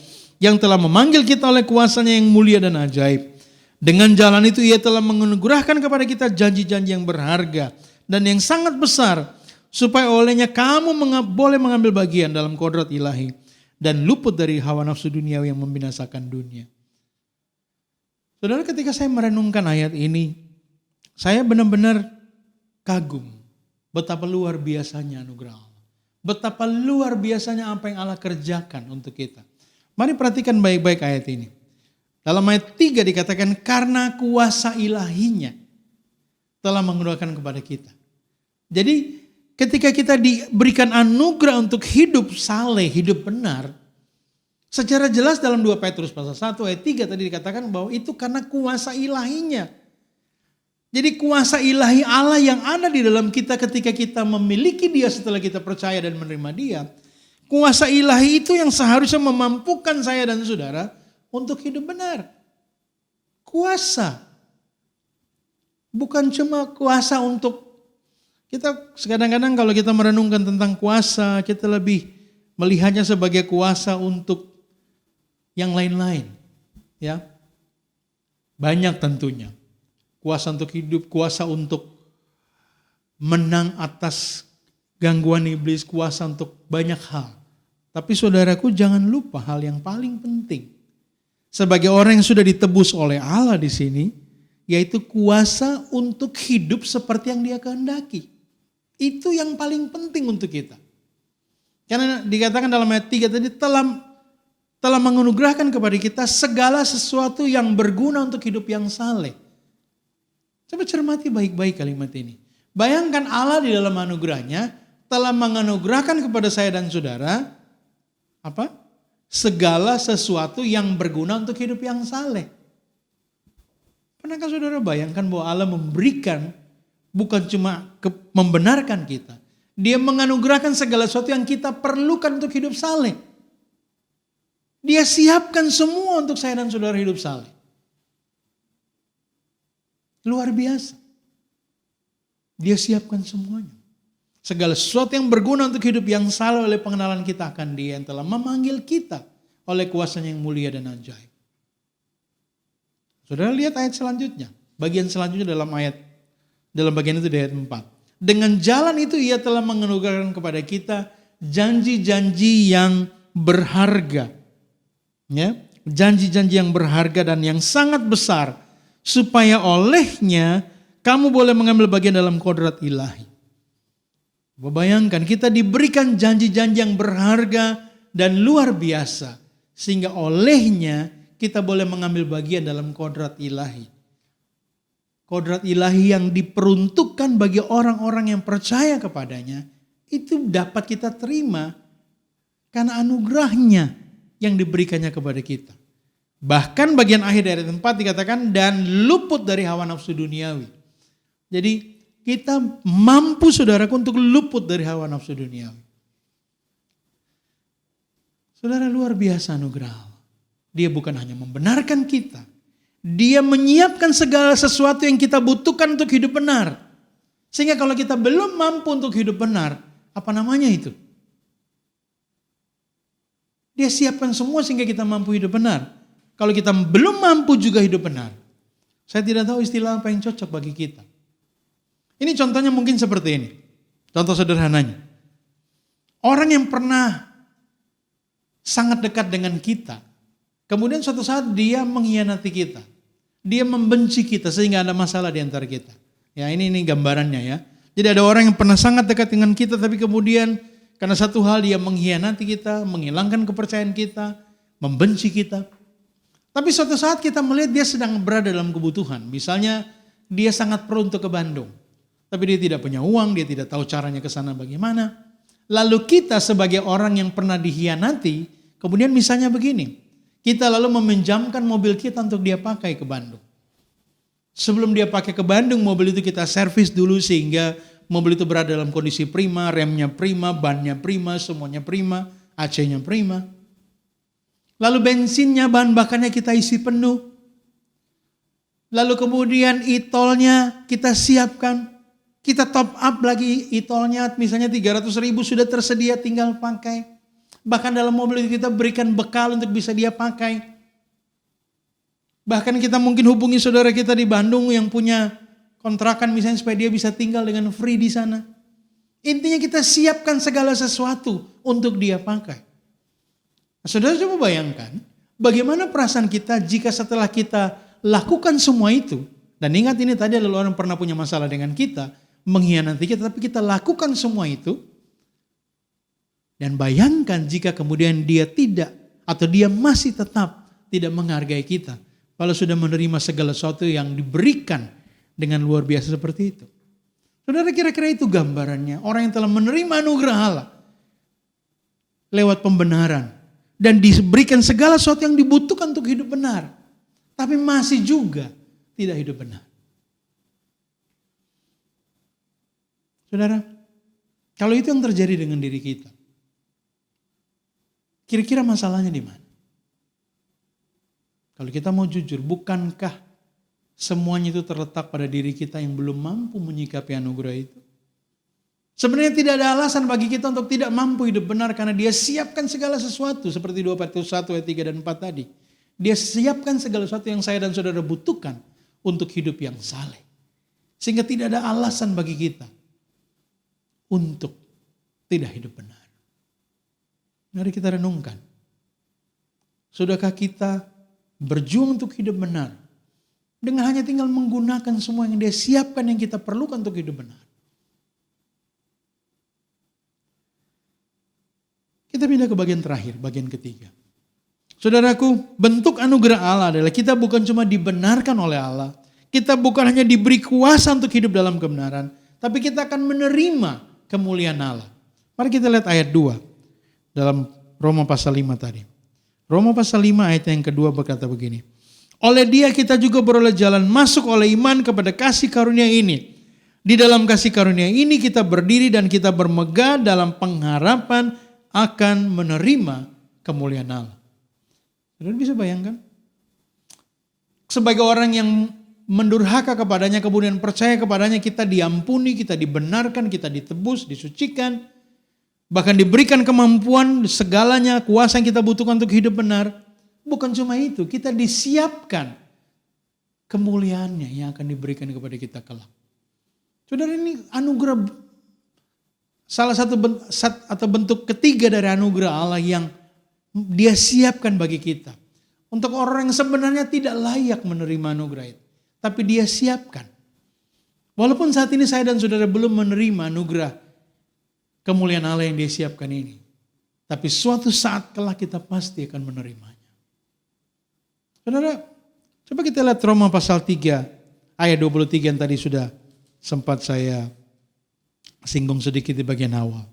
Yang telah memanggil kita oleh kuasanya yang mulia dan ajaib. Dengan jalan itu ia telah menganugerahkan kepada kita janji-janji yang berharga dan yang sangat besar. Supaya olehnya kamu boleh mengambil bagian dalam kodrat ilahi. Dan luput dari hawa nafsu duniawi yang membinasakan dunia. Saudara, ketika saya merenungkan ayat ini, saya benar-benar kagum. Betapa luar biasanya anugerah Allah. Betapa luar biasanya apa yang Allah kerjakan untuk kita. Mari perhatikan baik-baik ayat ini. Dalam ayat 3 dikatakan karena kuasa ilahinya telah menganugerahkan kepada kita. Jadi ketika kita diberikan anugerah untuk hidup saleh, hidup benar. Secara jelas dalam 2 Petrus pasal 1 ayat 3 tadi dikatakan bahwa itu karena kuasa ilahinya. Jadi kuasa ilahi Allah yang ada di dalam kita ketika kita memiliki Dia setelah kita percaya dan menerima Dia. Kuasa ilahi itu yang seharusnya memampukan saya dan saudara untuk hidup benar. Kuasa. Bukan cuma kuasa untuk, kita kadang-kadang kalau kita merenungkan tentang kuasa, kita lebih melihatnya sebagai kuasa untuk yang lain-lain. Ya. Banyak tentunya. Kuasa untuk hidup, kuasa untuk menang atas gangguan iblis, kuasa untuk banyak hal. Tapi saudaraku jangan lupa hal yang paling penting. Sebagai orang yang sudah ditebus oleh Allah di sini, yaitu kuasa untuk hidup seperti yang Dia kehendaki. Itu yang paling penting untuk kita. Karena dikatakan dalam ayat 3 tadi telah menganugerahkan kepada kita segala sesuatu yang berguna untuk hidup yang saleh. Coba cermati baik-baik kalimat ini. Bayangkan Allah di dalam anugerahnya telah menganugerahkan kepada saya dan saudara segala sesuatu yang berguna untuk hidup yang saleh. Pernahkah saudara bayangkan bahwa Allah memberikan bukan cuma membenarkan kita. Dia menganugerahkan segala sesuatu yang kita perlukan untuk hidup saleh. Dia siapkan semua untuk saya dan saudara hidup saleh. Luar biasa. Dia siapkan semuanya. Segala sesuatu yang berguna untuk hidup yang saleh oleh pengenalan kita akan Dia yang telah memanggil kita oleh kuasanya yang mulia dan ajaib. Saudara lihat ayat selanjutnya. Bagian selanjutnya dalam bagian itu di ayat 4. Dengan jalan itu Ia telah menganugerahkan kepada kita janji-janji yang berharga. Ya, janji-janji yang berharga dan yang sangat besar, supaya olehnya kamu boleh mengambil bagian dalam kodrat ilahi. Bayangkan kita diberikan janji-janji yang berharga dan luar biasa, sehingga olehnya kita boleh mengambil bagian dalam kodrat ilahi. Kodrat ilahi yang diperuntukkan bagi orang-orang yang percaya kepadanya, itu dapat kita terima karena anugerahnya yang diberikannya kepada kita. Bahkan bagian akhir dari ayat 4 dikatakan, dan luput dari hawa nafsu duniawi. Jadi kita mampu saudaraku untuk luput dari hawa nafsu duniawi. Saudara, luar biasa anugerah Allah. Dia bukan hanya membenarkan kita, dia menyiapkan segala sesuatu yang kita butuhkan untuk hidup benar. Sehingga kalau kita belum mampu untuk hidup benar, apa namanya itu? Dia siapkan semua sehingga kita mampu hidup benar. Kalau kita belum mampu juga hidup benar, saya tidak tahu istilah apa yang cocok bagi kita. Ini contohnya mungkin seperti ini. Contoh sederhananya. Orang yang pernah sangat dekat dengan kita, kemudian suatu saat dia mengkhianati kita. Dia membenci kita sehingga ada masalah di antara kita. Ya, ini gambarannya ya. Jadi ada orang yang pernah sangat dekat dengan kita, tapi kemudian karena satu hal dia mengkhianati kita, menghilangkan kepercayaan kita, membenci kita. Tapi suatu saat kita melihat dia sedang berada dalam kebutuhan. Misalnya dia sangat perlu untuk ke Bandung, tapi dia tidak punya uang, dia tidak tahu caranya ke sana bagaimana. Lalu kita sebagai orang yang pernah dikhianati, kemudian misalnya begini, kita lalu meminjamkan mobil kita untuk dia pakai ke Bandung. Sebelum dia pakai ke Bandung, mobil itu kita servis dulu sehingga mobil itu berada dalam kondisi prima, remnya prima, bannya prima, semuanya prima, AC-nya prima. Lalu bensinnya, bahan bakarnya kita isi penuh. Lalu kemudian e-tolnya kita siapkan. Kita top up lagi e-tolnya, misalnya 300.000 sudah tersedia tinggal pakai. Bahkan dalam mobil itu kita berikan bekal untuk bisa dia pakai. Bahkan kita mungkin hubungi saudara kita di Bandung yang punya kontrakan misalnya supaya dia bisa tinggal dengan free di sana. Intinya kita siapkan segala sesuatu untuk dia pakai. Nah, saudara coba bayangkan bagaimana perasaan kita jika setelah kita lakukan semua itu. Dan ingat ini tadi adalah orang pernah punya masalah dengan kita, mengkhianati kita, tapi kita lakukan semua itu. Dan bayangkan jika kemudian dia tidak atau dia masih tetap tidak menghargai kita. Kalau sudah menerima segala sesuatu yang diberikan dengan luar biasa seperti itu. Saudara, kira-kira itu gambarannya orang yang telah menerima anugerah Allah lewat pembenaran. Dan diberikan segala sesuatu yang dibutuhkan untuk hidup benar. Tapi masih juga tidak hidup benar. Saudara, kalau itu yang terjadi dengan diri kita, kira-kira masalahnya di mana? Kalau kita mau jujur, bukankah semuanya itu terletak pada diri kita yang belum mampu menyikapi anugerah itu? Sebenarnya tidak ada alasan bagi kita untuk tidak mampu hidup benar karena dia siapkan segala sesuatu seperti 2 Petrus 1 ayat 3 dan 4 tadi. Dia siapkan segala sesuatu yang saya dan saudara butuhkan untuk hidup yang saleh. Sehingga tidak ada alasan bagi kita untuk tidak hidup benar. Mari kita renungkan. Sudahkah kita berjuang untuk hidup benar dengan hanya tinggal menggunakan semua yang dia siapkan yang kita perlukan untuk hidup benar? Kita pindah ke bagian terakhir, bagian ketiga. Saudaraku, bentuk anugerah Allah adalah kita bukan cuma dibenarkan oleh Allah. Kita bukan hanya diberi kuasa untuk hidup dalam kebenaran. Tapi kita akan menerima kemuliaan Allah. Mari kita lihat ayat 2 dalam Roma pasal 5 tadi. Roma pasal 5 ayat yang kedua berkata begini. Oleh dia kita juga beroleh jalan masuk oleh iman kepada kasih karunia ini. Di dalam kasih karunia ini kita berdiri dan kita bermegah dalam pengharapan akan menerima kemuliaan Allah. Saudara bisa bayangkan? Sebagai orang yang mendurhaka kepadanya, kemudian percaya kepadanya, kita diampuni, kita dibenarkan, kita ditebus, disucikan. Bahkan diberikan kemampuan, segalanya, kuasa yang kita butuhkan untuk hidup benar. Bukan cuma itu, kita disiapkan kemuliaannya yang akan diberikan kepada kita kelak. Saudara, ini anugerah. Salah satu bentuk ketiga dari anugerah Allah yang dia siapkan bagi kita. Untuk orang yang sebenarnya tidak layak menerima anugerah itu. Tapi dia siapkan. Walaupun saat ini saya dan saudara belum menerima anugerah kemuliaan Allah yang dia siapkan ini. Tapi suatu saat kelak kita pasti akan menerimanya. Saudara, coba kita lihat Roma pasal 3 ayat 23 yang tadi sudah sempat saya singgung sedikit di bagian awal.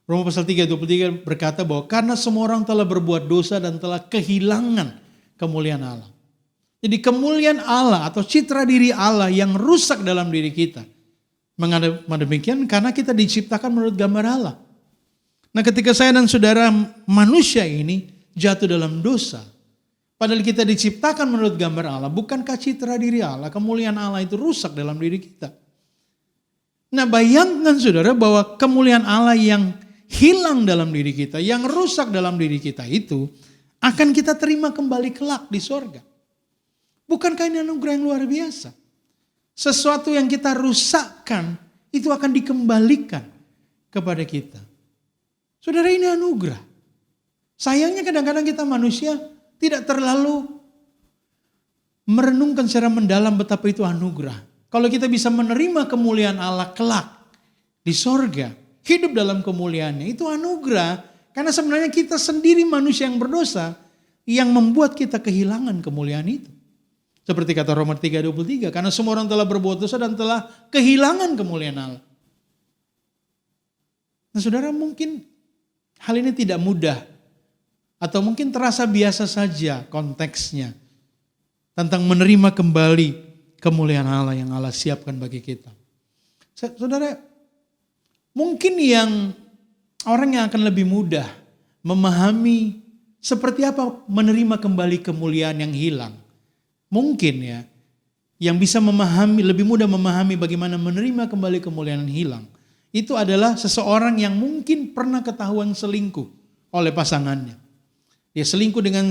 Roma pasal 3 ayat 23 berkata bahwa karena semua orang telah berbuat dosa dan telah kehilangan kemuliaan Allah. Jadi kemuliaan Allah atau citra diri Allah yang rusak dalam diri kita. Mengapa demikian? Karena kita diciptakan menurut gambar Allah. Nah, ketika saya dan saudara manusia ini jatuh dalam dosa, padahal kita diciptakan menurut gambar Allah, bukankah citra diri Allah, kemuliaan Allah itu rusak dalam diri kita? Nah, bayangkan saudara bahwa kemuliaan Allah yang hilang dalam diri kita, yang rusak dalam diri kita itu akan kita terima kembali kelak di sorga. Bukankah ini anugerah yang luar biasa? Sesuatu yang kita rusakkan itu akan dikembalikan kepada kita. Saudara, ini anugerah. Sayangnya kadang-kadang kita manusia tidak terlalu merenungkan secara mendalam betapa itu anugerah. Kalau kita bisa menerima kemuliaan Allah kelak di sorga, hidup dalam kemuliaannya, itu anugerah. Karena sebenarnya kita sendiri manusia yang berdosa yang membuat kita kehilangan kemuliaan itu. Seperti kata Roma 3:23, karena semua orang telah berbuat dosa dan telah kehilangan kemuliaan Allah. Nah, saudara, mungkin hal ini tidak mudah atau mungkin terasa biasa saja konteksnya tentang menerima kembali kemuliaan Allah yang Allah siapkan bagi kita. Saudara, mungkin yang orang yang akan lebih mudah memahami seperti apa menerima kembali kemuliaan yang hilang. Mungkin ya, yang bisa memahami, lebih mudah memahami bagaimana menerima kembali kemuliaan yang hilang. Itu adalah seseorang yang mungkin pernah ketahuan selingkuh oleh pasangannya. Dia selingkuh dengan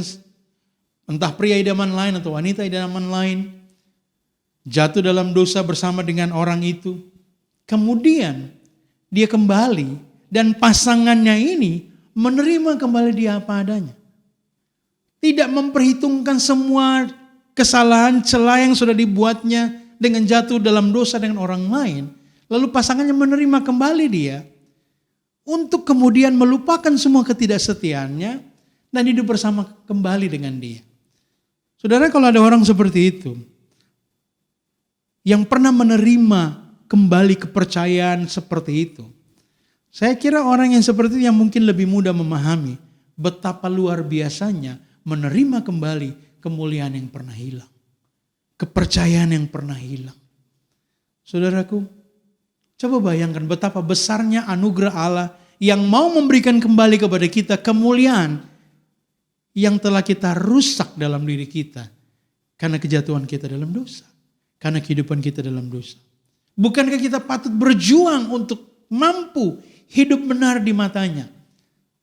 entah pria idaman lain atau wanita idaman lain. Jatuh dalam dosa bersama dengan orang itu. Kemudian dia kembali dan pasangannya ini menerima kembali dia apa adanya. Tidak memperhitungkan semua kesalahan celah yang sudah dibuatnya dengan jatuh dalam dosa dengan orang lain. Lalu pasangannya menerima kembali dia untuk kemudian melupakan semua ketidaksetiaannya dan hidup bersama kembali dengan dia. Saudara, kalau ada orang seperti itu yang pernah menerima kembali kepercayaan seperti itu, saya kira orang yang seperti itu yang mungkin lebih mudah memahami betapa luar biasanya menerima kembali kemuliaan yang pernah hilang. Kepercayaan yang pernah hilang. Saudaraku, coba bayangkan betapa besarnya anugerah Allah yang mau memberikan kembali kepada kita kemuliaan yang telah kita rusak dalam diri kita karena kejatuhan kita dalam dosa, karena kehidupan kita dalam dosa. Bukankah kita patut berjuang untuk mampu hidup benar di matanya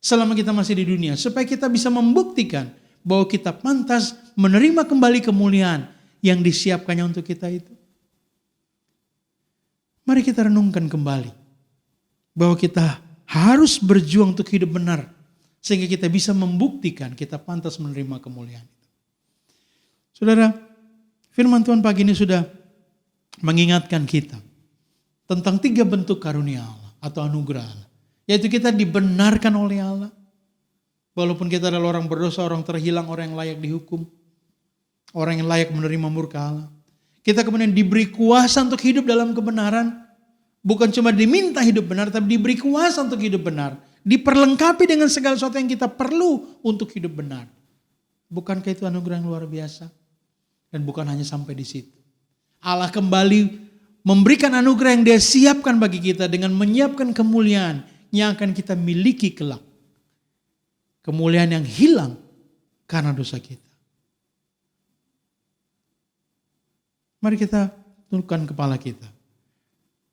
selama kita masih di dunia, supaya kita bisa membuktikan bahwa kita pantas menerima kembali kemuliaan yang disiapkannya untuk kita itu. Mari kita renungkan kembali bahwa kita harus berjuang untuk hidup benar sehingga kita bisa membuktikan kita pantas menerima kemuliaan itu. Saudara, firman Tuhan pagi ini sudah mengingatkan kita tentang 3 bentuk karunia Allah atau anugerah Allah. Yaitu kita dibenarkan oleh Allah. Walaupun kita adalah orang berdosa, orang terhilang, orang yang layak dihukum. Orang yang layak menerima murka Allah. Kita kemudian diberi kuasa untuk hidup dalam kebenaran. Bukan cuma diminta hidup benar, tapi diberi kuasa untuk hidup benar. Diperlengkapi dengan segala sesuatu yang kita perlu untuk hidup benar. Bukankah itu anugerah yang luar biasa? Dan bukan hanya sampai di situ. Allah kembali memberikan anugerah yang Dia siapkan bagi kita dengan menyiapkan kemuliaan yang akan kita miliki kelak. Kemuliaan yang hilang karena dosa kita. Mari kita tundukkan kepala kita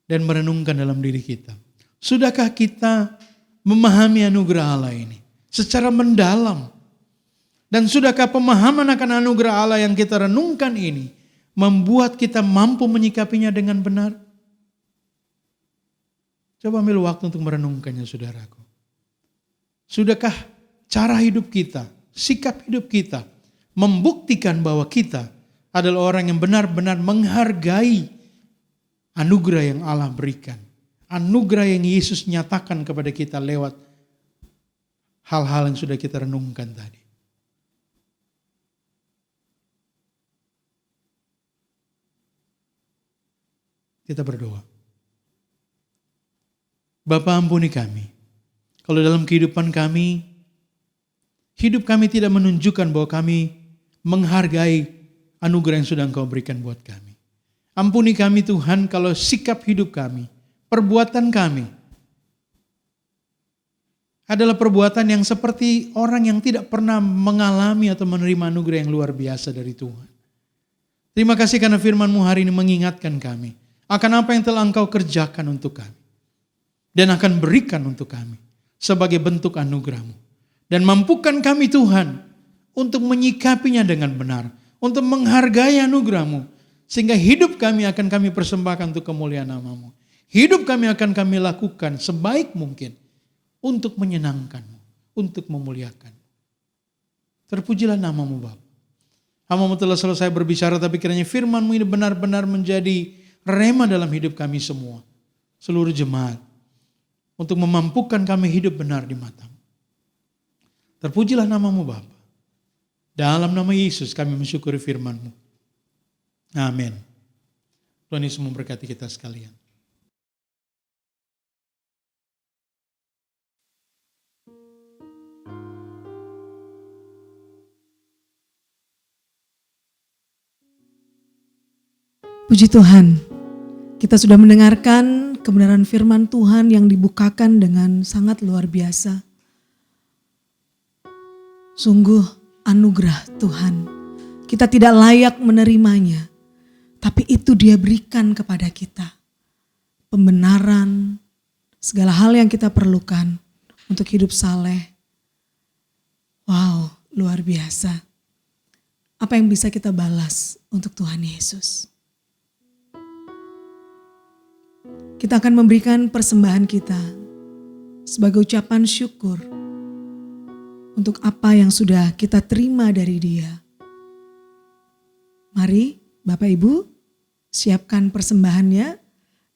dan merenungkan dalam diri kita. Sudahkah kita memahami anugerah Allah ini secara mendalam? Dan sudahkah pemahaman akan anugerah Allah yang kita renungkan ini membuat kita mampu menyikapinya dengan benar? Coba ambil waktu untuk merenungkannya, saudaraku. Sudahkah cara hidup kita, sikap hidup kita membuktikan bahwa kita adalah orang yang benar-benar menghargai anugerah yang Allah berikan. Anugerah yang Yesus nyatakan kepada kita lewat hal-hal yang sudah kita renungkan tadi. Kita berdoa. Bapa, ampuni kami. Kalau dalam kehidupan kami, hidup kami tidak menunjukkan bahwa kami menghargai anugerah yang sudah Engkau berikan buat kami. Ampuni kami Tuhan kalau sikap hidup kami, perbuatan kami adalah perbuatan yang seperti orang yang tidak pernah mengalami atau menerima anugerah yang luar biasa dari Tuhan. Terima kasih karena firman-Mu hari ini mengingatkan kami akan apa yang telah Engkau kerjakan untuk kami. Dan akan berikan untuk kami sebagai bentuk anugerah-Mu. Dan mampukan kami Tuhan untuk menyikapinya dengan benar. Untuk menghargai anugerah-Mu. Sehingga hidup kami akan kami persembahkan untuk kemuliaan nama-Mu. Hidup kami akan kami lakukan sebaik mungkin. Untuk menyenangkan-Mu. Untuk memuliakan. Terpujilah nama-Mu Bapa. Hamba-Mu telah selesai berbicara, tapi kiranya firman-Mu ini benar-benar menjadi rema dalam hidup kami semua. Seluruh jemaat. Untuk memampukan kami hidup benar di mata-Mu. Terpujilah nama-Mu Bapa. Dalam nama Yesus kami mensyukuri firman-Mu. Amin. Tuhan Yesus memberkati kita sekalian. Puji Tuhan, kita sudah mendengarkan kebenaran firman Tuhan yang dibukakan dengan sangat luar biasa. Sungguh anugerah Tuhan, kita tidak layak menerimanya, tapi itu Dia berikan kepada kita. Pembenaran, segala hal yang kita perlukan untuk hidup saleh. Wow, luar biasa. Apa yang bisa kita balas untuk Tuhan Yesus? Kita akan memberikan persembahan kita sebagai ucapan syukur untuk apa yang sudah kita terima dari Dia. Mari Bapak Ibu siapkan persembahannya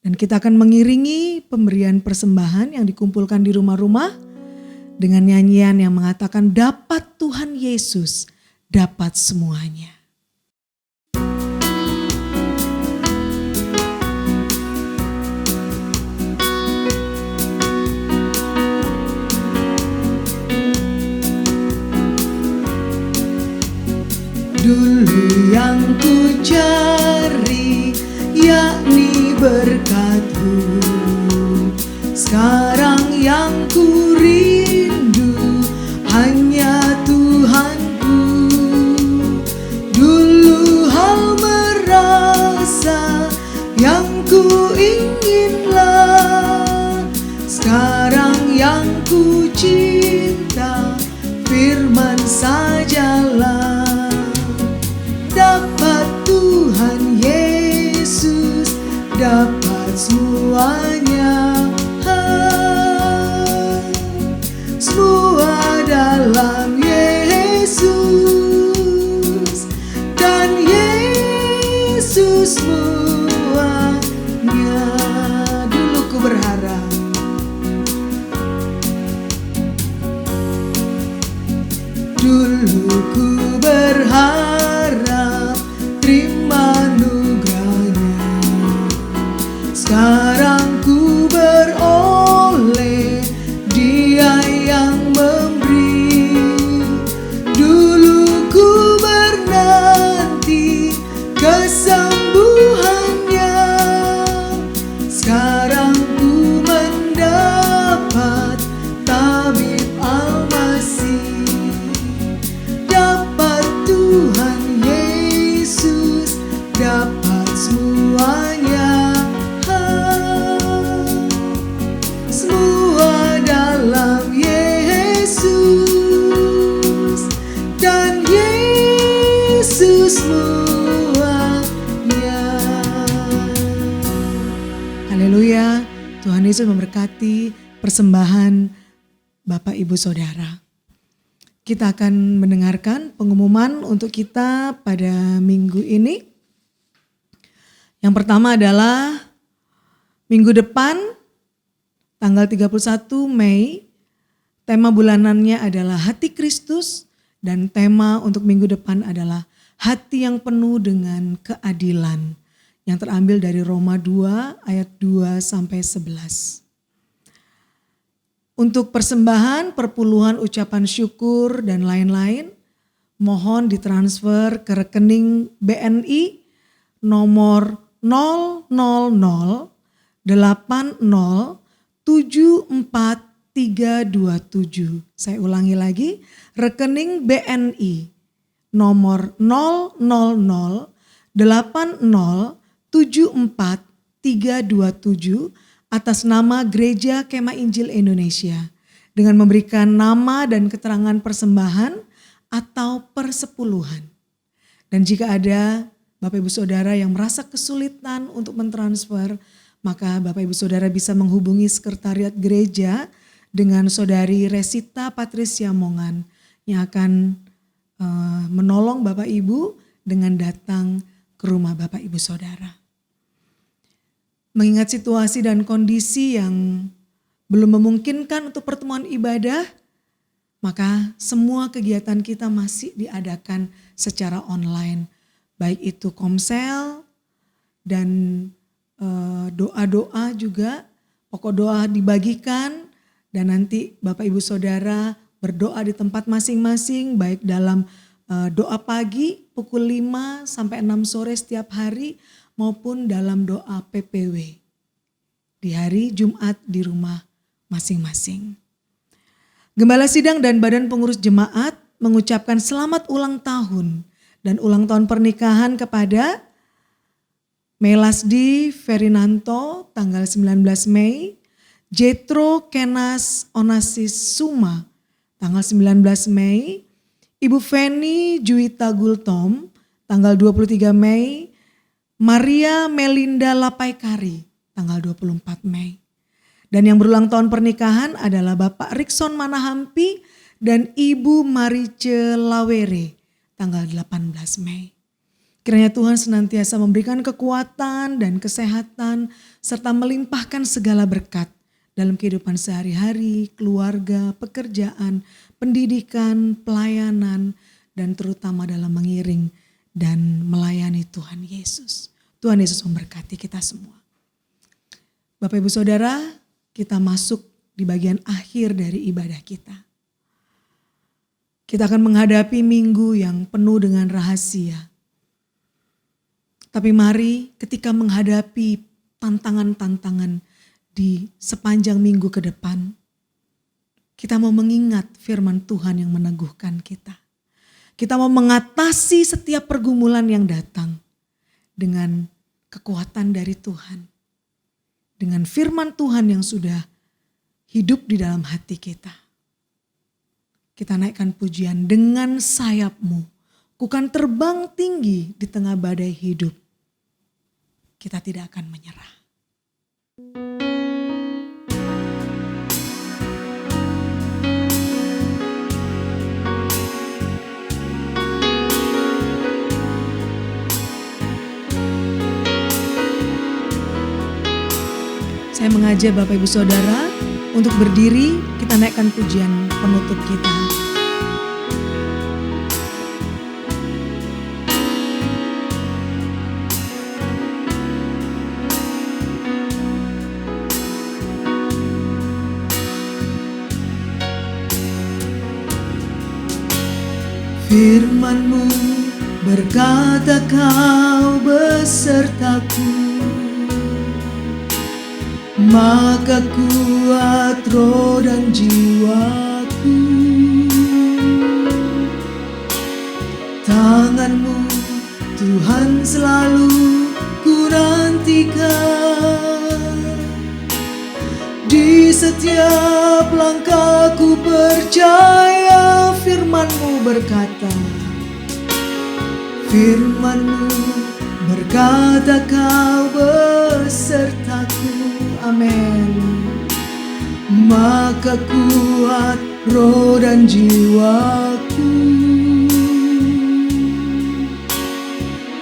dan kita akan mengiringi pemberian persembahan yang dikumpulkan di rumah-rumah dengan nyanyian yang mengatakan dapat Tuhan Yesus, dapat semuanya. Dulu yang ku cari yakni berkat-Mu, sekarang yang ku rindu hanya Tuhan-Ku. Dulu hal merasa yang ku inginlah, sekarang yang ku cinta firman sajalah. Dapat Tuhan Yesus, dapat semuanya. Semua dalam Yesus, dan Yesus semuanya. Dulu ku berharap, dulu ku berharap terima anugerahnya. Sekarang ku beroleh Dia yang memberi. Dulu ku bernanti kesembuhannya, sekarang ku mendapat tabib almasih. Dapat Tuhan Yesus, dapat semuanya. Semua dalam Yesus, dan Yesus semuanya. Haleluya, Tuhan Yesus memberkati persembahan Bapak Ibu Saudara. Kita akan mendengarkan pengumuman untuk kita pada minggu ini. Yang pertama adalah minggu depan tanggal 31 Mei, tema bulanannya adalah Hati Kristus dan tema untuk minggu depan adalah Hati yang penuh dengan keadilan yang terambil dari Roma 2 ayat 2 sampai 11. Untuk persembahan, perpuluhan, ucapan syukur, dan lain-lain, mohon ditransfer ke rekening BNI nomor 000807437. Saya ulangi lagi, rekening BNI nomor 000807437 atas nama Gereja Kemah Injil Indonesia dengan memberikan nama dan keterangan persembahan atau persepuluhan. Dan jika ada Bapak Ibu Saudara yang merasa kesulitan untuk mentransfer, maka Bapak Ibu Saudara bisa menghubungi sekretariat gereja dengan Saudari Resita Patricia Mongan yang akan menolong Bapak Ibu dengan datang ke rumah Bapak Ibu Saudara. Mengingat situasi dan kondisi yang belum memungkinkan untuk pertemuan ibadah, maka semua kegiatan kita masih diadakan secara online. Baik itu komsel dan doa-doa juga, pokok doa dibagikan dan nanti Bapak Ibu Saudara berdoa di tempat masing-masing, baik dalam doa pagi pukul 5 sampai 6 sore setiap hari, maupun dalam doa PPW di hari Jumat di rumah masing-masing. Gembala Sidang dan Badan Pengurus Jemaat mengucapkan selamat ulang tahun dan ulang tahun pernikahan kepada Melasdi Ferinanto tanggal 19 Mei, Jetro Kenas Onasis Suma tanggal 19 Mei, Ibu Feni Juwita Gultom tanggal 23 Mei, Maria Melinda Lapaikari tanggal 24 Mei. Dan yang berulang tahun pernikahan adalah Bapak Rikson Manahampi dan Ibu Marice Lawere tanggal 18 Mei. Kiranya Tuhan senantiasa memberikan kekuatan dan kesehatan serta melimpahkan segala berkat dalam kehidupan sehari-hari, keluarga, pekerjaan, pendidikan, pelayanan, dan terutama dalam mengiring dan melayani Tuhan Yesus. Tuhan Yesus memberkati kita semua. Bapak Ibu Saudara, kita masuk di bagian akhir dari ibadah kita. Kita akan menghadapi minggu yang penuh dengan rahasia. Tapi mari ketika menghadapi tantangan-tantangan di sepanjang minggu ke depan, kita mau mengingat firman Tuhan yang meneguhkan kita. Kita mau mengatasi setiap pergumulan yang datang dengan kekuatan dari Tuhan. Dengan firman Tuhan yang sudah hidup di dalam hati kita. Kita naikkan pujian, dengan sayapmu ku kan terbang tinggi di tengah badai hidup. Kita tidak akan menyerah. Saya mengajak Bapak Ibu Saudara untuk berdiri, kita naikkan pujian penutup kita. Firman-Mu berkata kau besertaku, maka kuat roh dan jiwaku. Tangan-Mu Tuhan selalu ku nantikan, di setiap langkahku percaya. Firman-Mu berkata, Firman-Mu berkata kau besertaku. Amin. Maka kuat roh dan jiwaku.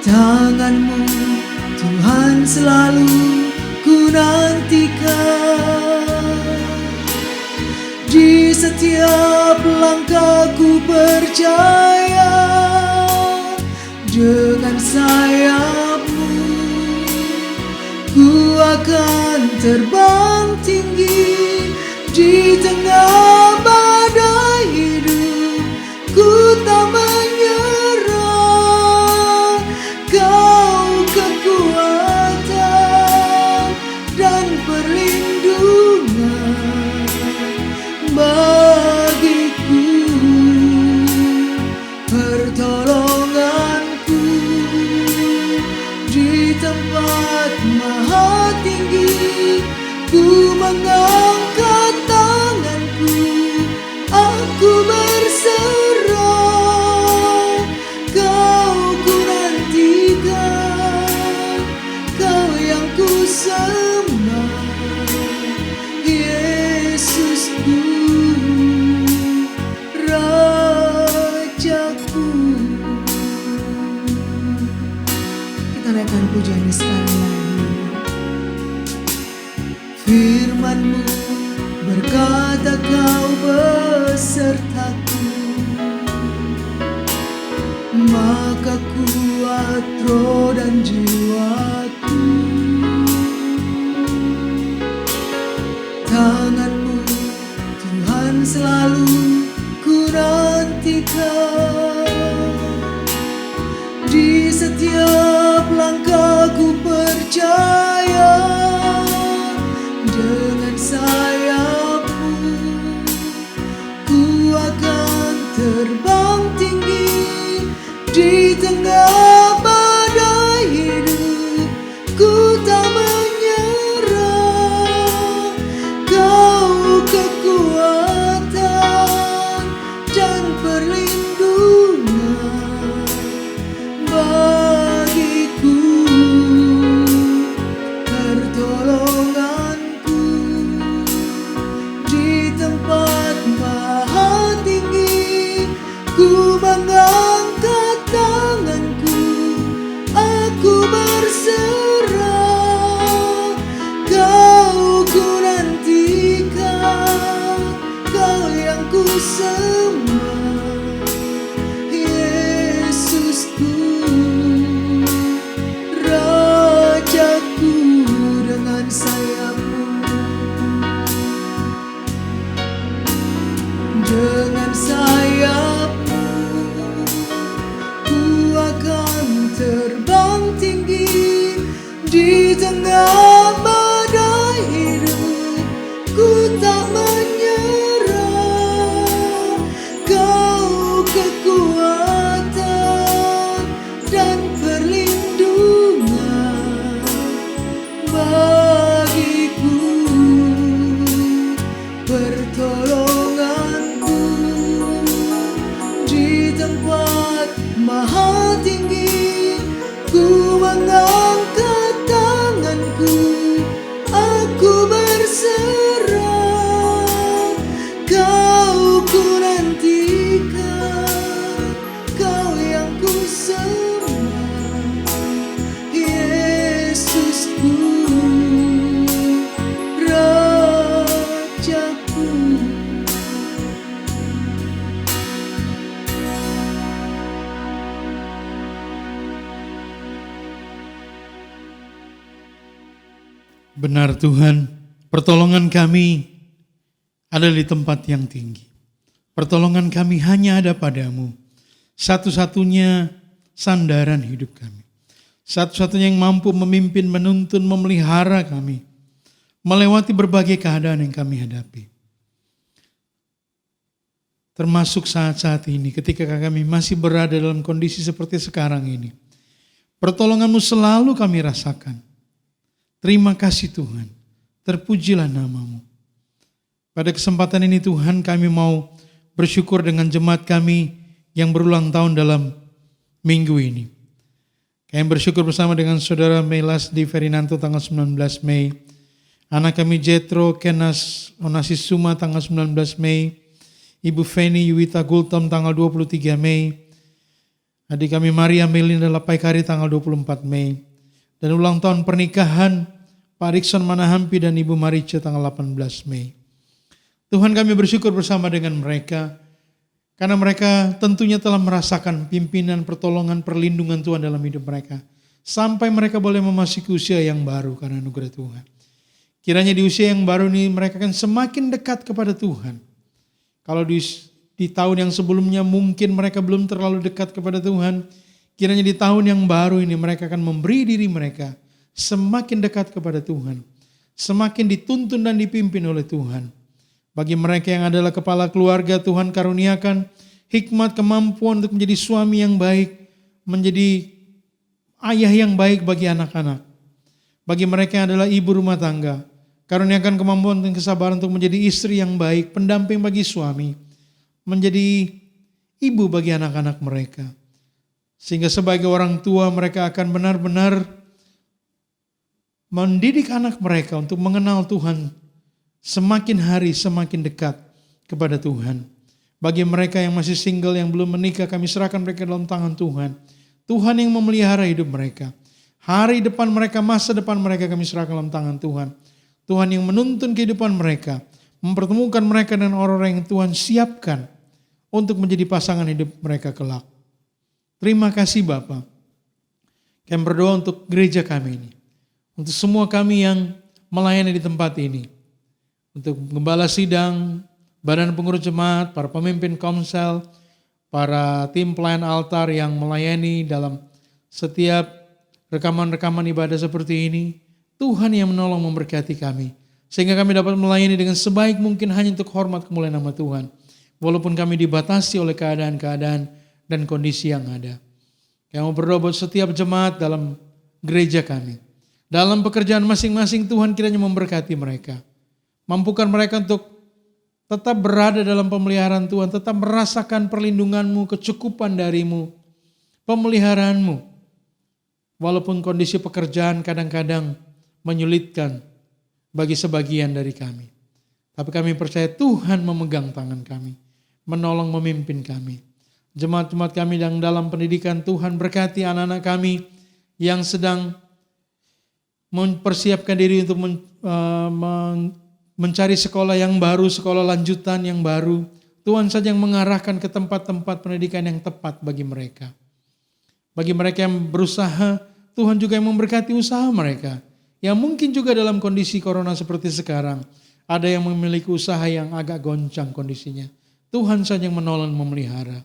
Tangan-Mu Tuhan selalu ku nantikan. Di setiap langkahku percaya, dengan sayap-Mu ku akan terbang tinggi. Di tengah badai hidup ku tak menyerah. Kau kekuatan dan perlindungan bagiku, pertolonganku di tempat maha tinggi. Ku mengangkat tanganku, aku berserah. Kau ku nantikan, Kau yang ku sembah, Yesusku, Rajaku. Kita naikkan pujiannya sekali lagi. Firman-Mu berkata Kau besertaku, maka kuat roh dan jiwaku. Tangan-Mu Tuhan selalu ku nantikan. Di setiap langkahku percaya, dengan sayap-Mu ku akan terbang tinggi. Di tengah badai hidup ku tak menyerah. Kau kekuatan dan perlindungan bagiku, pertolonganku di tempat maha tinggi. Ku mengangkat tanganku, aku berserah. Kau ku nantikan, Kau yang ku sembah, Yesusku, Rajaku. Dengan sayap-Mu, dengan sayap-Mu ku akan terbang tinggi. Di tengah badai hidup ku tak menyerah. Kau kekuatan dan perlindungan bagiku, pertolonganku di tempat maha tinggi. Ku mengangkat tanganku, aku berserah. Kau ku nantikan, Kau yang ku sembah, Yesusku, Rajaku. Benar Tuhan, pertolongan kami ada di tempat yang tinggi. Pertolongan kami hanya ada padamu. Satu-satunya sandaran hidup kami. Satu-satunya yang mampu memimpin, menuntun, memelihara kami. Melewati berbagai keadaan yang kami hadapi. Termasuk saat-saat ini ketika kami masih berada dalam kondisi seperti sekarang ini. Pertolongan-Mu selalu kami rasakan. Terima kasih Tuhan, terpujilah nama-Mu. Pada kesempatan ini Tuhan, kami mau bersyukur dengan jemaat kami yang berulang tahun dalam minggu ini. Kami bersyukur bersama dengan Saudara Melas di Ferinanto tanggal 19 Mei. Anak kami Jetro Kenas Onasisuma tanggal 19 Mei. Ibu Feni Yuwita Gultom tanggal 23 Mei. Adik kami Maria Melinda Lapaikari tanggal 24 Mei. Dan ulang tahun pernikahan Pak Rikson Manahampi dan Ibu Marice tanggal 18 Mei. Tuhan, kami bersyukur bersama dengan mereka, karena mereka tentunya telah merasakan pimpinan, pertolongan, perlindungan Tuhan dalam hidup mereka. Sampai mereka boleh memasuki usia yang baru karena anugerah Tuhan. Kiranya di usia yang baru ini mereka akan semakin dekat kepada Tuhan. Kalau di tahun yang sebelumnya mungkin mereka belum terlalu dekat kepada Tuhan, kiranya di tahun yang baru ini mereka akan memberi diri mereka semakin dekat kepada Tuhan. Semakin dituntun dan dipimpin oleh Tuhan. Bagi mereka yang adalah kepala keluarga, Tuhan karuniakan hikmat, kemampuan untuk menjadi suami yang baik, menjadi ayah yang baik bagi anak-anak. Bagi mereka yang adalah ibu rumah tangga, karuniakan kemampuan dan kesabaran untuk menjadi istri yang baik, pendamping bagi suami, menjadi ibu bagi anak-anak mereka. Sehingga sebagai orang tua mereka akan benar-benar mendidik anak mereka untuk mengenal Tuhan, semakin hari semakin dekat kepada Tuhan. Bagi mereka yang masih single, yang belum menikah, kami serahkan mereka dalam tangan Tuhan. Tuhan yang memelihara hidup mereka. Hari depan mereka, masa depan mereka kami serahkan dalam tangan Tuhan. Tuhan yang menuntun kehidupan mereka, mempertemukan mereka dengan orang-orang yang Tuhan siapkan untuk menjadi pasangan hidup mereka kelak. Terima kasih Bapa. Kami berdoa untuk gereja kami ini, untuk semua kami yang melayani di tempat ini, untuk gembala sidang, badan pengurus jemaat, para pemimpin komsel, para tim pelayan altar yang melayani dalam setiap rekaman-rekaman ibadah seperti ini. Tuhan yang menolong memberkati kami, sehingga kami dapat melayani dengan sebaik mungkin hanya untuk hormat kemuliaan nama Tuhan. Walaupun kami dibatasi oleh keadaan-keadaan dan kondisi yang ada. Kami berdoa buat setiap jemaat dalam gereja kami. Dalam pekerjaan masing-masing, Tuhan kiranya memberkati mereka. Mampukan mereka untuk tetap berada dalam pemeliharaan Tuhan, tetap merasakan perlindungan-Mu, kecukupan dari-Mu, pemeliharaanmu. Walaupun kondisi pekerjaan kadang-kadang menyulitkan bagi sebagian dari kami. Tapi kami percaya Tuhan memegang tangan kami, menolong memimpin kami. Jemaat-jemaat kami yang dalam pendidikan, Tuhan berkati anak-anak kami yang sedang mempersiapkan diri untuk mencari sekolah yang baru, sekolah lanjutan yang baru. Tuhan saja yang mengarahkan ke tempat-tempat pendidikan yang tepat bagi mereka. Bagi mereka yang berusaha, Tuhan juga yang memberkati usaha mereka. Yang mungkin juga dalam kondisi corona seperti sekarang, ada yang memiliki usaha yang agak goncang kondisinya. Tuhan saja yang menolong memelihara.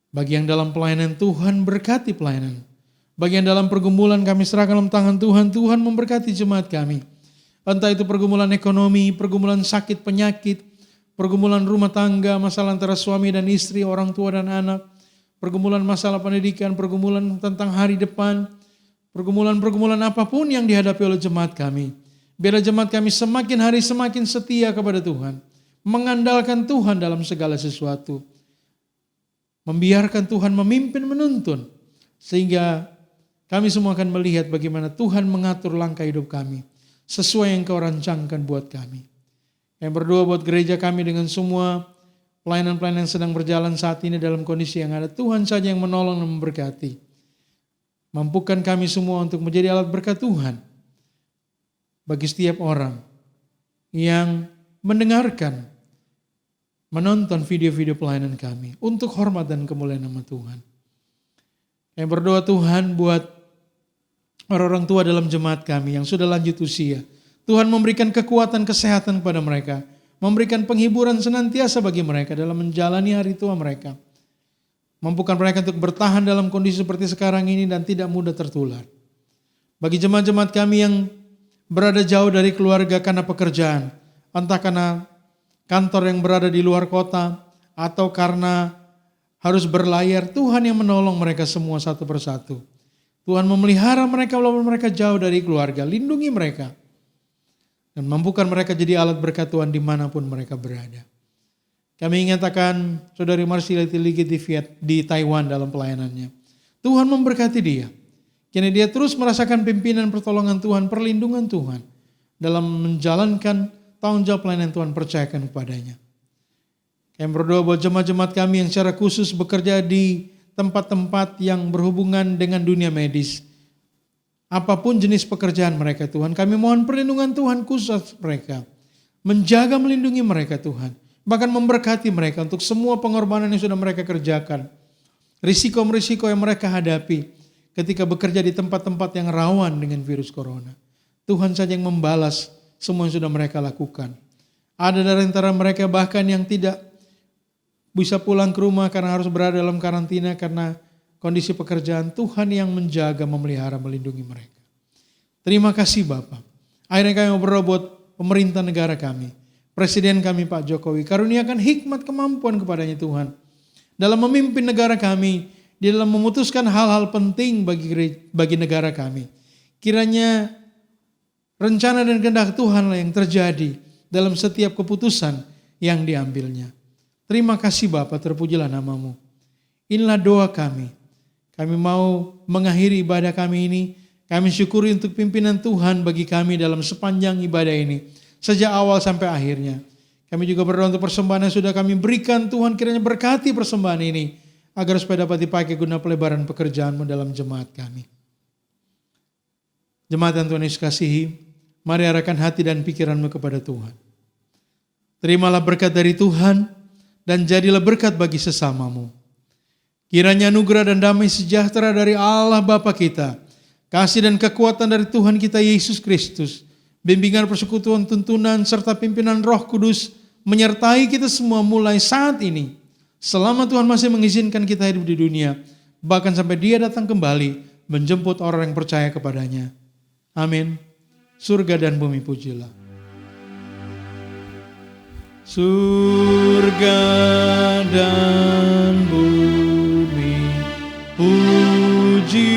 Bagi yang dalam pelayanan, Tuhan berkati pelayanan. Bagi yang dalam pergumulan, kami serahkan dalam tangan Tuhan. Tuhan memberkati jemaat kami. Entah itu pergumulan ekonomi, pergumulan sakit, penyakit, pergumulan rumah tangga, masalah antara suami dan istri, orang tua dan anak, pergumulan masalah pendidikan, pergumulan tentang hari depan, pergumulan-pergumulan apapun yang dihadapi oleh jemaat kami. Biarlah jemaat kami semakin hari semakin setia kepada Tuhan. Mengandalkan Tuhan dalam segala sesuatu. Membiarkan Tuhan memimpin, menuntun. Sehingga kami semua akan melihat bagaimana Tuhan mengatur langkah hidup kami. Sesuai yang Kau rancangkan buat kami. Yang berdoa buat gereja kami dengan semua pelayanan-pelayanan yang sedang berjalan saat ini dalam kondisi yang ada. Tuhan saja yang menolong dan memberkati. Mampukan kami semua untuk menjadi alat berkat Tuhan bagi setiap orang yang mendengarkan, menonton video-video pelayanan kami untuk hormat dan kemuliaan nama Tuhan. Yang berdoa Tuhan buat orang-orang tua dalam jemaat kami yang sudah lanjut usia. Tuhan memberikan kekuatan, kesehatan kepada mereka, memberikan penghiburan senantiasa bagi mereka dalam menjalani hari tua mereka. Mampukan mereka untuk bertahan dalam kondisi seperti sekarang ini dan tidak mudah tertular. Bagi jemaat-jemaat kami yang berada jauh dari keluarga karena pekerjaan, entah karena kantor yang berada di luar kota, atau karena harus berlayar, Tuhan yang menolong mereka semua satu persatu. Tuhan memelihara mereka walaupun mereka jauh dari keluarga, lindungi mereka. Dan mampukan mereka jadi alat berkat Tuhan dimanapun mereka berada. Kami ingatakan Saudari Marsila Tiligi di Taiwan dalam pelayanannya. Tuhan memberkati dia. Kini dia terus merasakan pimpinan pertolongan Tuhan, perlindungan Tuhan dalam menjalankan tanggung jawab pelayanan Tuhan percayakan kepadanya. Kami berdoa buat jemaat-jemaat kami yang secara khusus bekerja di tempat-tempat yang berhubungan dengan dunia medis. Apapun jenis pekerjaan mereka Tuhan, kami mohon perlindungan Tuhan khusus mereka. Menjaga melindungi mereka Tuhan. Bahkan memberkati mereka untuk semua pengorbanan yang sudah mereka kerjakan. Risiko-risiko yang mereka hadapi ketika bekerja di tempat-tempat yang rawan dengan virus corona. Tuhan saja yang membalas semua yang sudah mereka lakukan. Ada dari antara mereka bahkan yang tidak bisa pulang ke rumah karena harus berada dalam karantina karena kondisi pekerjaan. Tuhan yang menjaga, memelihara, melindungi mereka. Terima kasih Bapak. Akhirnya kami berdoa buat pemerintah negara kami. Presiden kami Pak Jokowi. Karuniakan hikmat kemampuan kepadanya Tuhan. Dalam memimpin negara kami. Di dalam memutuskan hal-hal penting bagi negara kami. Kiranya rencana dan kehendak Tuhanlah yang terjadi dalam setiap keputusan yang diambilnya. Terima kasih Bapa, terpujilah namamu. Inilah doa kami. Kami mau mengakhiri ibadah kami ini. Kami syukuri untuk pimpinan Tuhan bagi kami dalam sepanjang ibadah ini. Sejak awal sampai akhirnya. Kami juga berdoa untuk persembahan yang sudah kami berikan. Tuhan kiranya berkati persembahan ini. Agar supaya dapat dipakai guna pelebaran pekerjaan-Mu dalam jemaat kami. Jemaat yang Tuhan Yesus kasihi, mari arahkan hati dan pikiran-Mu kepada Tuhan. Terimalah berkat dari Tuhan. Dan jadilah berkat bagi sesamamu. Kiranya anugerah dan damai sejahtera dari Allah Bapa kita, kasih dan kekuatan dari Tuhan kita Yesus Kristus, bimbingan persekutuan tuntunan serta pimpinan Roh Kudus menyertai kita semua mulai saat ini. Selama Tuhan masih mengizinkan kita hidup di dunia, bahkan sampai Dia datang kembali menjemput orang yang percaya kepadanya. Amin. Surga dan bumi pujilah. Surga dan bumi pujilah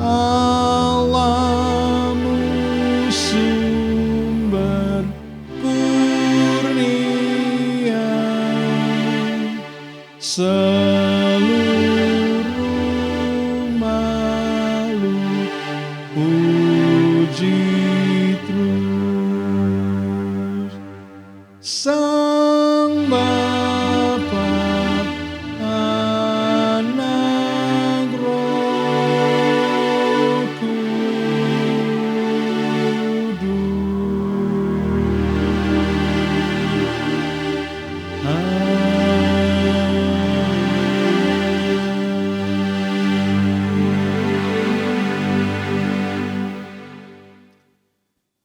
Allah-Mu sumber kurnia, seluruh makhluk puji Sang Bapa, Anak, Roh Kudus.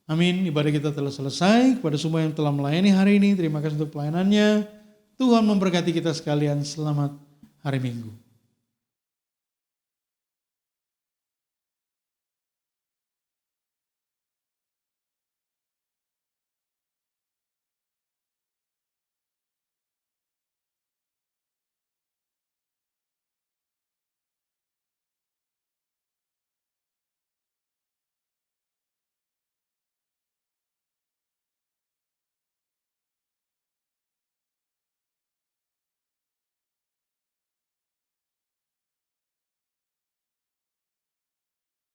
Amin. Ibadah kita telah selesai. Kepada semua yang telah melayani hari ini, terima kasih untuk pelayanannya. Tuhan memberkati kita sekalian. Selamat hari Minggu.